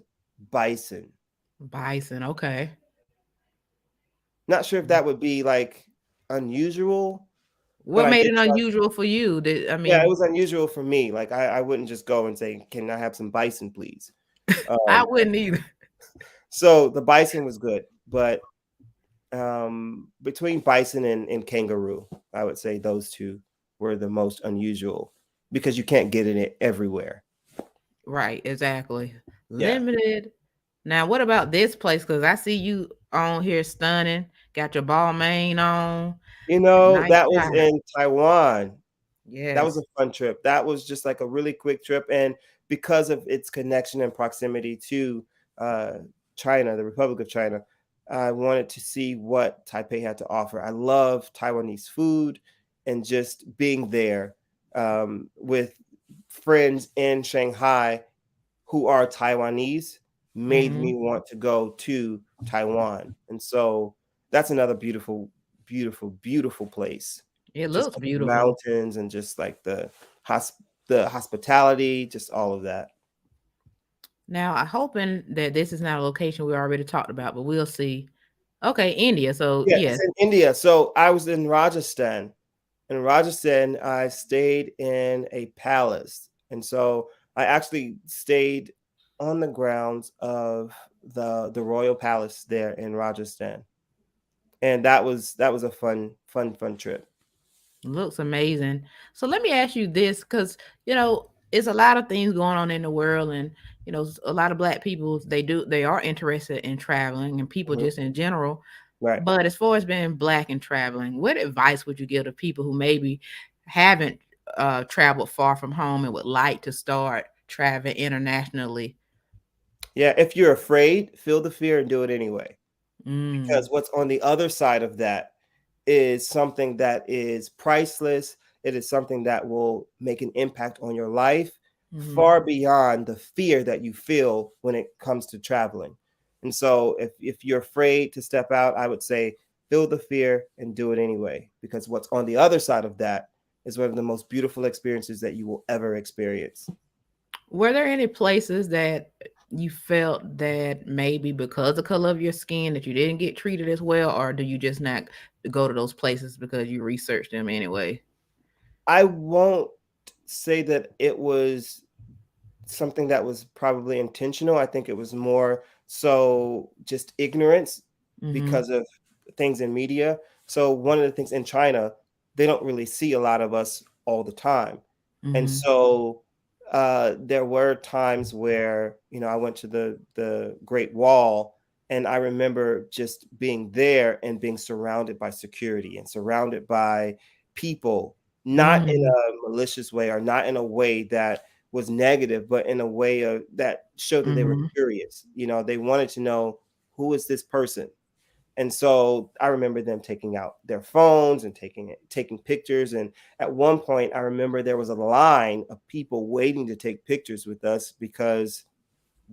bison. Bison. Okay. Not sure if that would be like unusual, but What I made did it try. unusual for you? Did I Yeah, it mean, was unusual for me. Like I wouldn't just go and say, "Can I have some bison, please?" I Um, wouldn't either. so the bison was good, but between bison and kangaroo, I would say those two were the most unusual because you can't get it everywhere. Right, exactly. Yeah. Limited. Now, what about this place? Because I see you on here stunning, got your ball mane on, nice That was tie. in Taiwan. That was a Yes. fun trip. That was just like a really quick trip, and because of its connection and proximity to uh, China, the Republic of China, I wanted to see what Taipei had to offer. I love Taiwanese food, and just being there with friends in Shanghai who are Taiwanese made Hmm. me want to go to Taiwan, and so that's another beautiful, beautiful, beautiful place. It Just looks like the beautiful. mountains and just like the hospitality, just all of that. Now, I'm hoping that this is not a location we already talked about, but we'll see. Okay, India. So, Yeah, yes. it's in India. So I was in Rajasthan. In Rajasthan, I stayed in a palace, and so I actually stayed on the grounds of the royal palace there in Rajasthan, and that was a fun trip. Looks amazing. So let me ask you this, because it's a lot of things going on in the world, and a lot of Black people they are interested in traveling, and people Mhm. just in general. Right. But as far as being Black and traveling, what advice would you give to people who maybe haven't traveled far from home and would like to start traveling internationally? Yeah, if you're afraid, feel the fear and do it anyway. Mm, Because what's on the other side of that is something that is priceless. It is something that will make an impact on your life mm-hmm. far beyond the fear that you feel when it comes to traveling. And so if you're afraid to step out, I would say feel the fear and do it anyway. Because what's on the other side of that is one of the most beautiful experiences that you will ever experience. Were there any places that you felt that maybe because the color of your skin that you didn't get treated as well, or do you just not go to those places because you researched them anyway? I won't say that it was something that was probably intentional. I think it was more so just ignorance Mm-hmm. because of things in media. So one of the things in China, they don't really see a lot of us all the time. And Mm-hmm. so there were times where, I went to the Great Wall, and I remember just being there and being surrounded by security and surrounded by people, not in Mm-hmm. a malicious way or not in a way that was negative, but in a way of that showed that they were Mm-hmm. curious. They wanted to know, who is this person? And so I remember them taking out their phones and taking pictures. And at one point, I remember there was a line of people waiting to take pictures with us because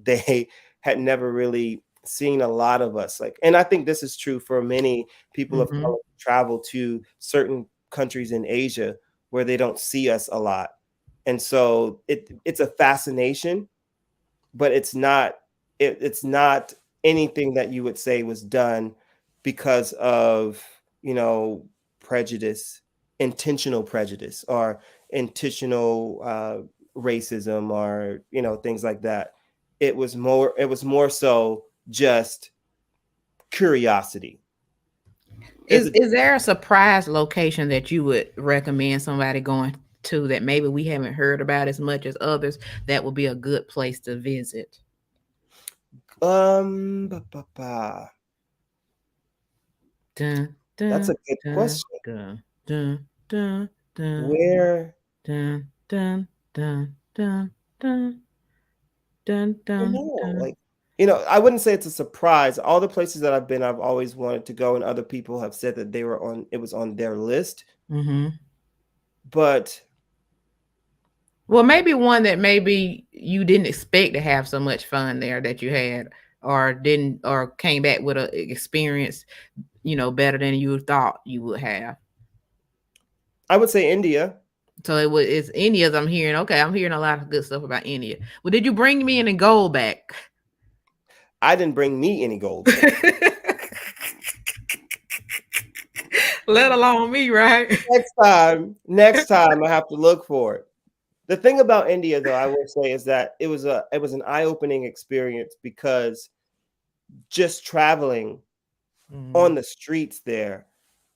they had never really seen a lot of us. Like, and I think this is true for many people of Mm-hmm. color who travel to certain countries in Asia where they don't see us a lot. And so it's a fascination, but it's not anything that you would say was done because of prejudice, intentional prejudice, or intentional racism, or things like that. It was more so just curiosity. There's Is a is there a surprise location that you would recommend somebody going to that maybe we haven't heard about as much as others that would be a good place to visit? ba, ba. Dun, That's dun, a good dun, question. dun, dun, dun, dun, Where dun, dun, dun, dun, dun, dun, I don't dun, know. dun. Like, I wouldn't say it's a surprise. All the places that I've been, I've always wanted to go, and other people have said that it was on their list. Mhm. But Well, maybe one that maybe you didn't expect to have so much fun there that you had, or didn't, or came back with a experience, better than you thought you would have. I would say India. So it's India's I'm hearing. Okay, I'm hearing a lot of good stuff about India. Well, did you bring me any gold back? I didn't bring me any gold medals. Let alone me, right? Next time I have to look for it. The thing about India, though, I will say is that it was an eye-opening experience because just traveling Mhm. on the streets there,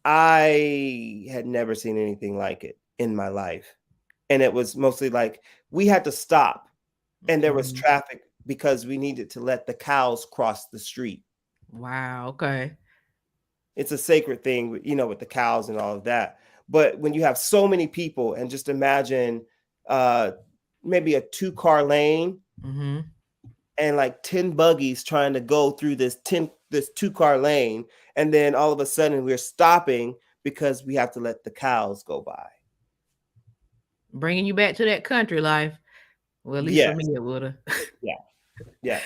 I had never seen anything like it in my life. And it was mostly like we had to stop and there was Mhm. traffic because we needed to let the cows cross the street. Wow. Okay. It's a sacred thing, with the cows and all of that. But when you have so many people, and just imagine uh, maybe a two-car lane Mhm. and like 10 buggies trying to go through this two-car lane, and then all of a sudden we're stopping because we have to let the cows go by. Bringing you back to that country life. Well, at least for me, Yes, it would have. yeah, yeah.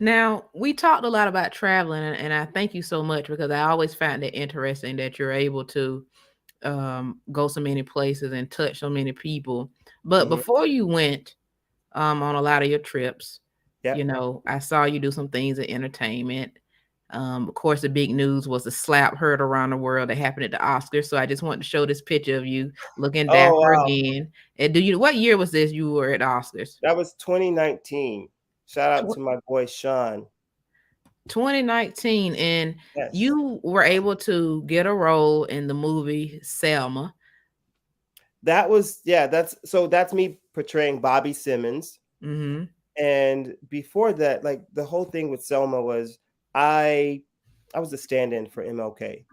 Now, we talked a lot about traveling, and I thank you so much because I always find it interesting that you're able to go so many places and touch so many people. But Hmm. before you went on a lot of your trips, Yep. I saw you do some things in entertainment. Of course, the big news was the slap heard around the world that happened at the Oscars. So I just wanted to show this picture of you looking Oh dapper wow, again. And what year was this you were at the Oscars? that was 2019. Shout out to my boy Sean. 2019, and Yes, you were able to get a role in the movie Selma. that was yeah. That's me portraying Bobby Simmons. Mhm. And before that, like the whole thing with Selma was I I was a stand-in for MLK.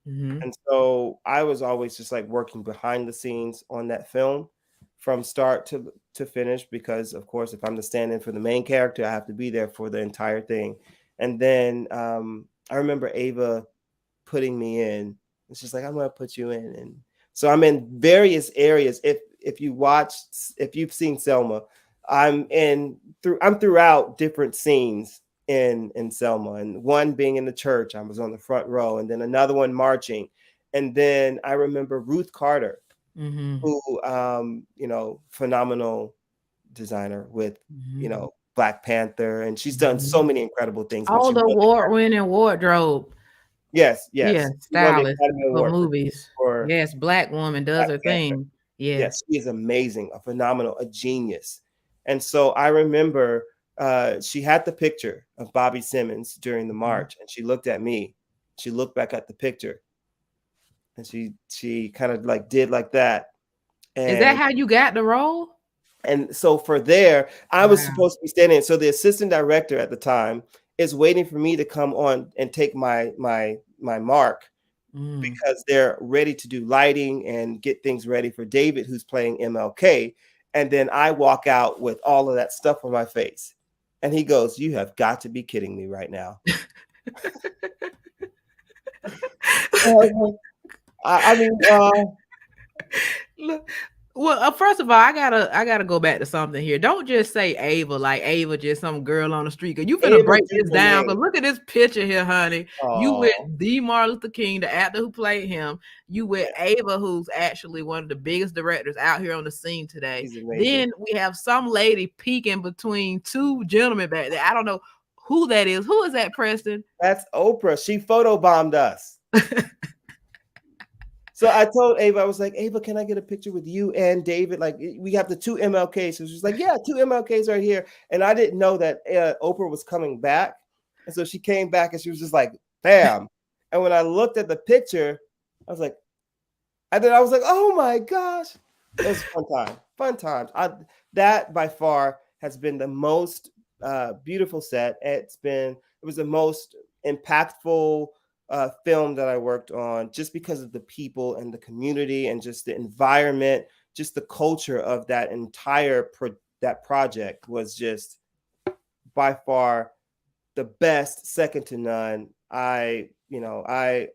Mhm. And so I was always just like working behind the scenes on that film from start to finish because of course if I'm the stand-in for the main character, I have to be there for the entire thing. And then I remember Ava putting me in. It's just like I'm gonna put you in, and so I'm in various areas. If you've seen Selma, I'm throughout different scenes in Selma, and one being in the church, I was on the front row, and then another one marching, and then I remember Ruth Carter, Mhm. who phenomenal designer with Mhm. Black Panther, and she's done so Mhm. many incredible things. When Oh, she the won the award-winning wardrobe. Yes, Yeah, yes. She won the stylist Academy for Award movies. for Yes, black woman does Black her Panther. thing. Yes. Yes, she is amazing, a phenomenal, a genius. And so I remember she had the picture of Bobby Simmons during the Mhm. march, and she looked at me. She looked back at the picture, and she kind of like did like that. Is that And how you got the role? so for there, I was Wow. supposed to be standing. So the assistant director at the time is waiting for me to come on and take my mark Mm. because they're ready to do lighting and get things ready for David, who's playing MLK. And then I walk out with all of that stuff on my face. And he goes, "You have got to be kidding me right now." I mean, Look, well, first of all, I gotta go back to something here. Don't just say Ava like Ava, just some girl on the street. Cause you finna Ava break this down. DuVernay. Cause look at this picture here, honey. You with Oh, D. Martin Luther King, the actor who played him. You with yeah, Ava, who's actually one of the biggest directors out here on the scene today. she's amazing. Then we have some lady peeking between two gentlemen back there. I don't know who that is. Who is that, Preston? That's Oprah. She photobombed us. So I told Ava, I was like, Ava, can I get a picture with you and David? Like, we have the two MLKs. So she's like, yeah, two MLKs right here. And I didn't know that Oprah was coming back. And so she came back and she was just like, bam. And when I looked at the picture, I was like, and then I was like, oh my gosh. It was a fun time. Fun times. That by far has been the most beautiful set. It was the most impactful film that I worked on just because of the people and the community and just the environment, just the culture of that that project was just by far the best, second to none. I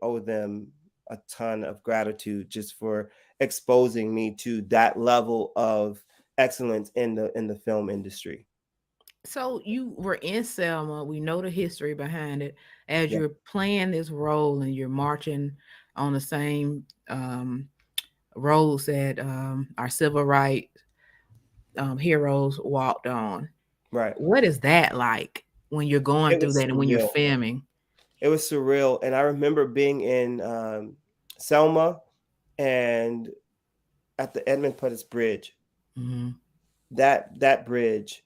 owe them a ton of gratitude just for exposing me to that level of excellence in the film industry. So you were in Selma. We know the history behind it. As Yeah, you're playing this role and you're marching on the same roads that our civil rights heroes walked on. right. What is that like? when you're going It through was that and when you're surreal. filming. It was surreal, and I remember being in Selma and at the Edmund Pettus Bridge. Hmm. That bridge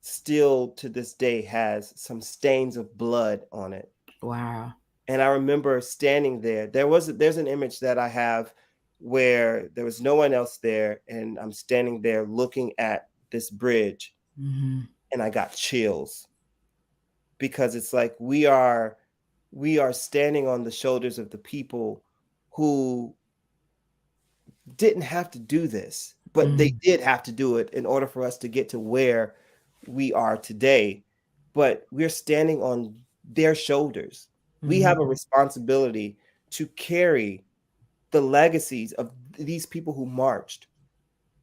still to this day has some stains of blood on it. Wow. And I remember standing there. There's an image that I have where there was no one else there, and I'm standing there looking at this bridge, Hmm. and I got chills because it's like we are standing on the shoulders of the people who didn't have to do this, but they Hmm. did have to do it in order for us to get to where we are today. But we're standing on their shoulders. We have a Hmm. responsibility to carry the legacies of these people who marched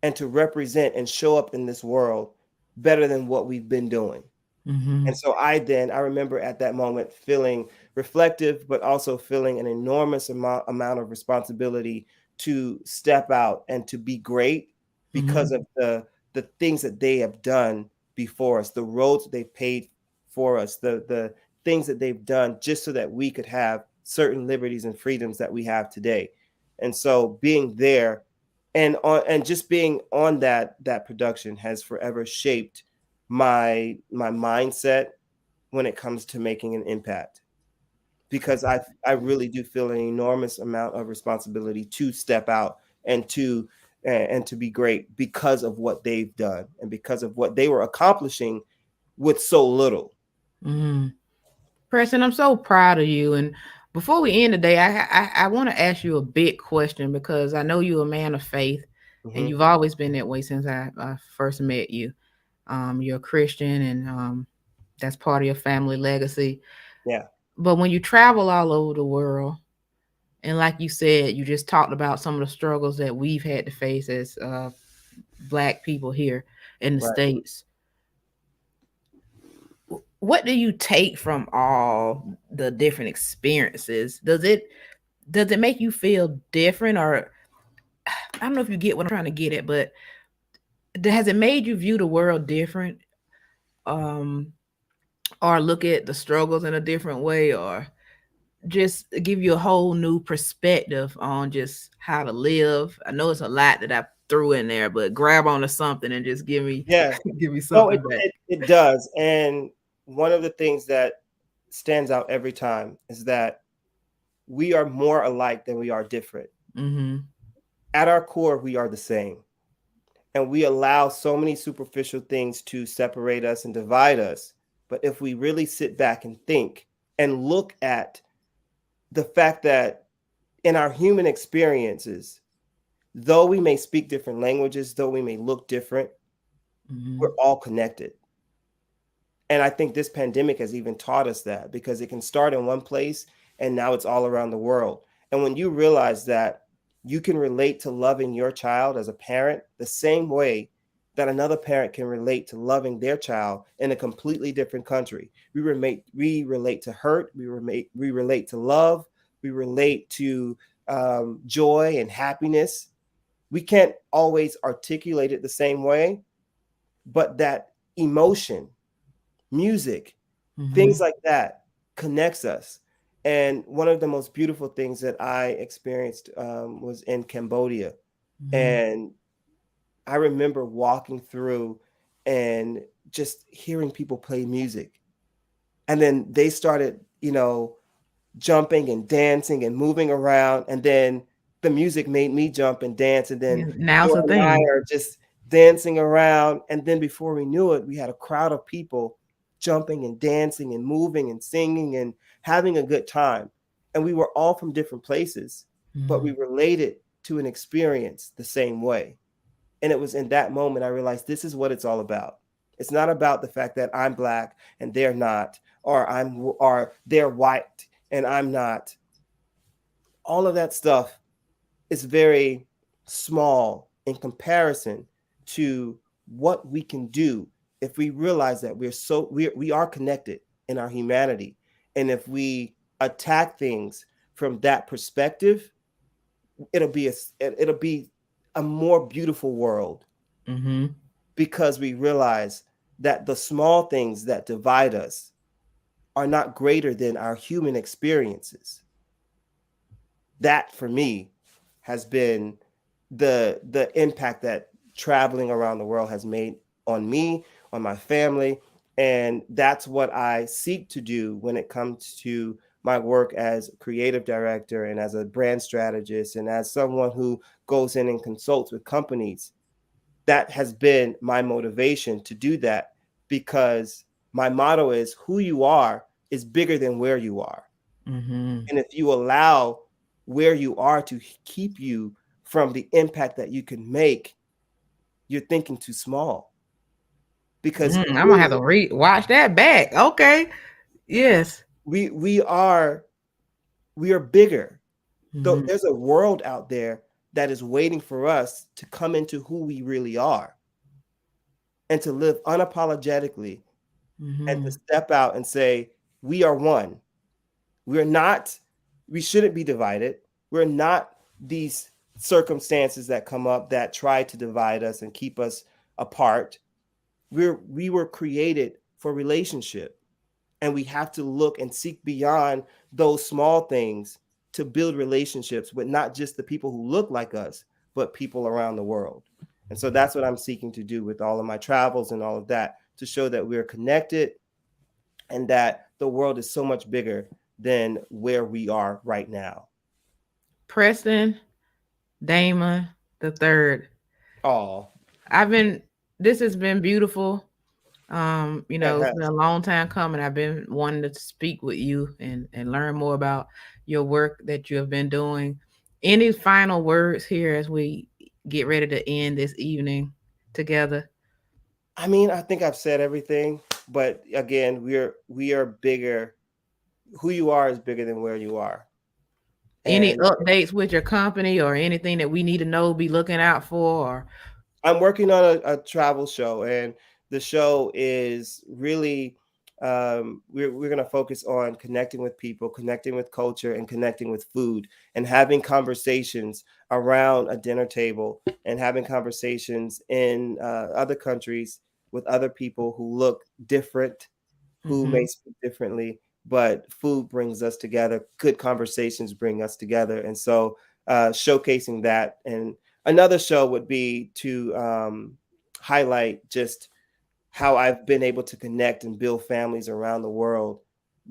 and to represent and show up in this world better than what we've been doing. And Hmm. so I remember at that moment feeling reflective, but also feeling an enormous amount of responsibility to step out and to be great because Hmm. of the things that they have done before us, the roads that they paved for us, the things that they've done just so that we could have certain liberties and freedoms that we have today. And so being there and just being on that production has forever shaped my mindset when it comes to making an impact because I really do feel an enormous amount of responsibility to step out and to be great because of what they've done and because of what they were accomplishing with so little. Hmm. Preston, I'm so proud of you. And before we end the day, I want to ask you a big question because I know you're a man of faith, and Hmm. you've always been that way since I first met you. You're a Christian, and that's part of your family legacy. Yeah, But when you travel all over the world, and like you said, you just talked about some of the struggles that we've had to face as Black people here in the right. States. What do you take from all the different experiences? Does it make you feel different, or I don't know if you get what I'm trying to get at, but has it made you view the world different, um, or look at the struggles in a different way, or just give you a whole new perspective on just how to live? I know it's a lot that I threw in there, but grab onto something and just give me Yeah. give me No, something back. it does. And one of the things that stands out every time is that we are more alike than we are different. Mm-hmm. At our core, we are the same. And we allow so many superficial things to separate us and divide us. But if we really sit back and think and look at the fact that in our human experiences, though we may speak different languages, though we may look different, Mm-hmm. we're all connected. And I think this pandemic has even taught us that because it can start in one place and now it's all around the world. And when you realize that you can relate to loving your child as a parent the same way that another parent can relate to loving their child in a completely different country. We relate to hurt, we relate to love, we relate to joy and happiness. We can't always articulate it the same way, but that emotion, music, things Mm-hmm. like that connects us. And one of the most beautiful things that I experienced was in Cambodia. Mm-hmm. And I remember walking through and just hearing people play music. And then they started, jumping and dancing and moving around. And then the music made me jump and dance. And then Now it's Joy a and I thing. are just dancing around. And then before we knew it, we had a crowd of people jumping and dancing and moving and singing and having a good time. And we were all from different places, but Mm-hmm. we related to an experience the same way. And it was in that moment I realized this is what it's all about. It's not about the fact that I'm black and they're not, or they're white and I'm not. All of that stuff is very small in comparison to what we can do if we realize that we are connected in our humanity. And if we attack things from that perspective, it'll be a more beautiful world Mm-hmm. because we realize that the small things that divide us are not greater than our human experiences. That for me has been the impact that traveling around the world has made on me, on my family, and that's what I seek to do when it comes to my work as creative director and as a brand strategist and as someone who goes in and consults with companies. That has been my motivation to do that, because my motto is who you are is bigger than where you are. Mm-hmm. And if you allow where you are to keep you from the impact that you can make, you're thinking too small. Because I'm gonna have to watch that back. Okay. Yes. we are bigger. Though Mm-hmm. there's a world out there that is waiting for us to come into who we really are and to live unapologetically and Mm-hmm. to step out and say, we are one. We're not, we shouldn't be divided. We're not these circumstances that come up that try to divide us and keep us apart. We were created for relationship, and we have to look and seek beyond those small things to build relationships with not just the people who look like us, but people around the world. And so that's what I'm seeking to do with all of my travels and all of that, to show that we're connected and that the world is so much bigger than where we are right now. Preston Damon the third. Oh, I've been. This has been beautiful. it It's been has. a long time coming. I've been wanting to speak with you and learn more about your work that you have been doing. Any final words here as we get ready to end this evening together? I mean, I think I've said everything, but again, we are bigger. Who you are is bigger than where you are. Any And updates with your company or anything that we need to know, be looking out for? Or I'm working on a travel show, and the show is really we're going to focus on connecting with people, connecting with culture, and connecting with food, and having conversations around a dinner table, and having conversations in other countries with other people who look different, who mm-hmm. may speak differently, but food brings us together. Good conversations bring us together. And so showcasing that. And another show would be to highlight just how I've been able to connect and build families around the world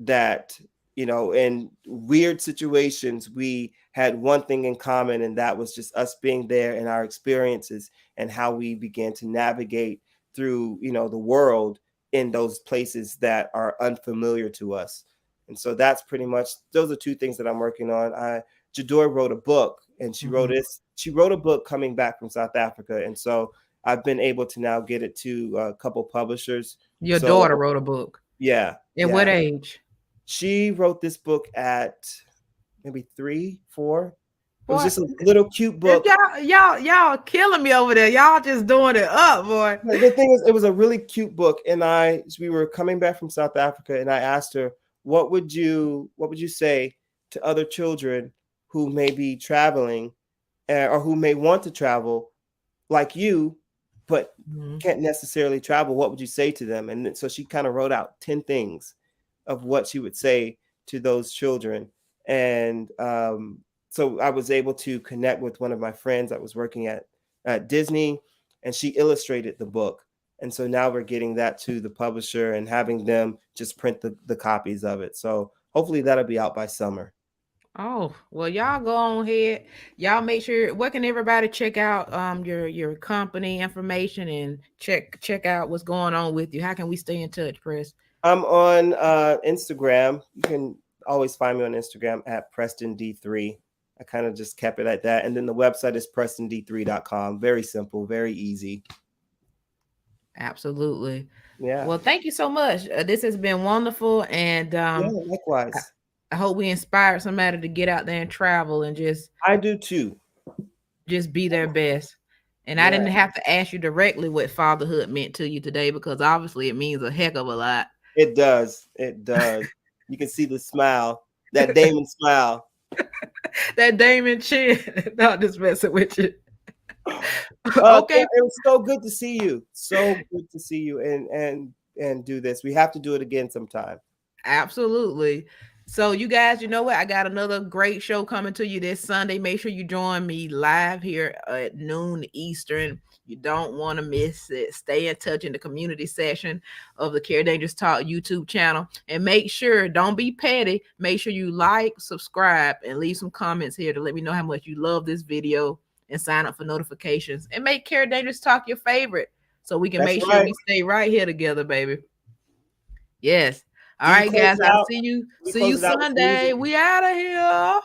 that, in weird situations, we had one thing in common, and that was just us being there and our experiences and how we began to navigate through, the world in those places that are unfamiliar to us. And so that's pretty much, those are two things that I'm working on. Jador wrote a book, and Mm-hmm. she wrote a book coming back from South Africa. And so I've been able to now get it to a couple publishers. Your So daughter wrote a book. yeah, At what yeah. age? She wrote this book at maybe 3, 4. It was Boy, just a little cute book. y'all killing me over there. Y'all just doing it up, boy. The thing is, it was a really cute book, and we were coming back from South Africa, and I asked her, what would you say to other children who may be traveling, or who may want to travel like you, but Mm-hmm. can't necessarily travel? What would you say to them? And so she kind of wrote out 10 things of what she would say to those children. And so I was able to connect with one of my friends that was working at Disney, and she illustrated the book. And so now we're getting that to the publisher and having them just print the copies of it. So hopefully that'll be out by summer. Oh, well, y'all go on ahead. Y'all make sure, where can everybody check out your company information and check out what's going on with you? How can we stay in touch, Press? I'm on Instagram. You can always find me on Instagram at Preston D3. I kind of just kept it at that. And then the website is PrestonD3.com. Very simple, very easy. Absolutely. Yeah. Well, thank you so much. This has been wonderful, and Yeah, I, likewise. I hope we inspired somebody to get out there and travel and I do too. just be their best. And I Yeah, didn't have to ask you directly what fatherhood meant to you today, because obviously it means a heck of a lot. it does. It does. You can see the smile, that Damon smile. That Damon chin. Not just messing with you. Yeah, Okay. it was so good to see you. So good to see you and do this. We have to do it again sometime. Absolutely. So you guys, you know what? I got another great show coming to you this Sunday. Make sure you join me live here at noon Eastern. You don't want to miss it. Stay in touch in the community session of the Care Dangerous Talk YouTube channel. And make sure, don't be petty. Make sure you like, subscribe, and leave some comments here to let me know how much you love this video, and sign up for notifications. And make Care Dangerous Talk your favorite so we can That's make sure right. we stay right here together, baby. Yes. Do All you right, close guys. it I'll out? see you. We See close you it out with Sunday. music. We out of here.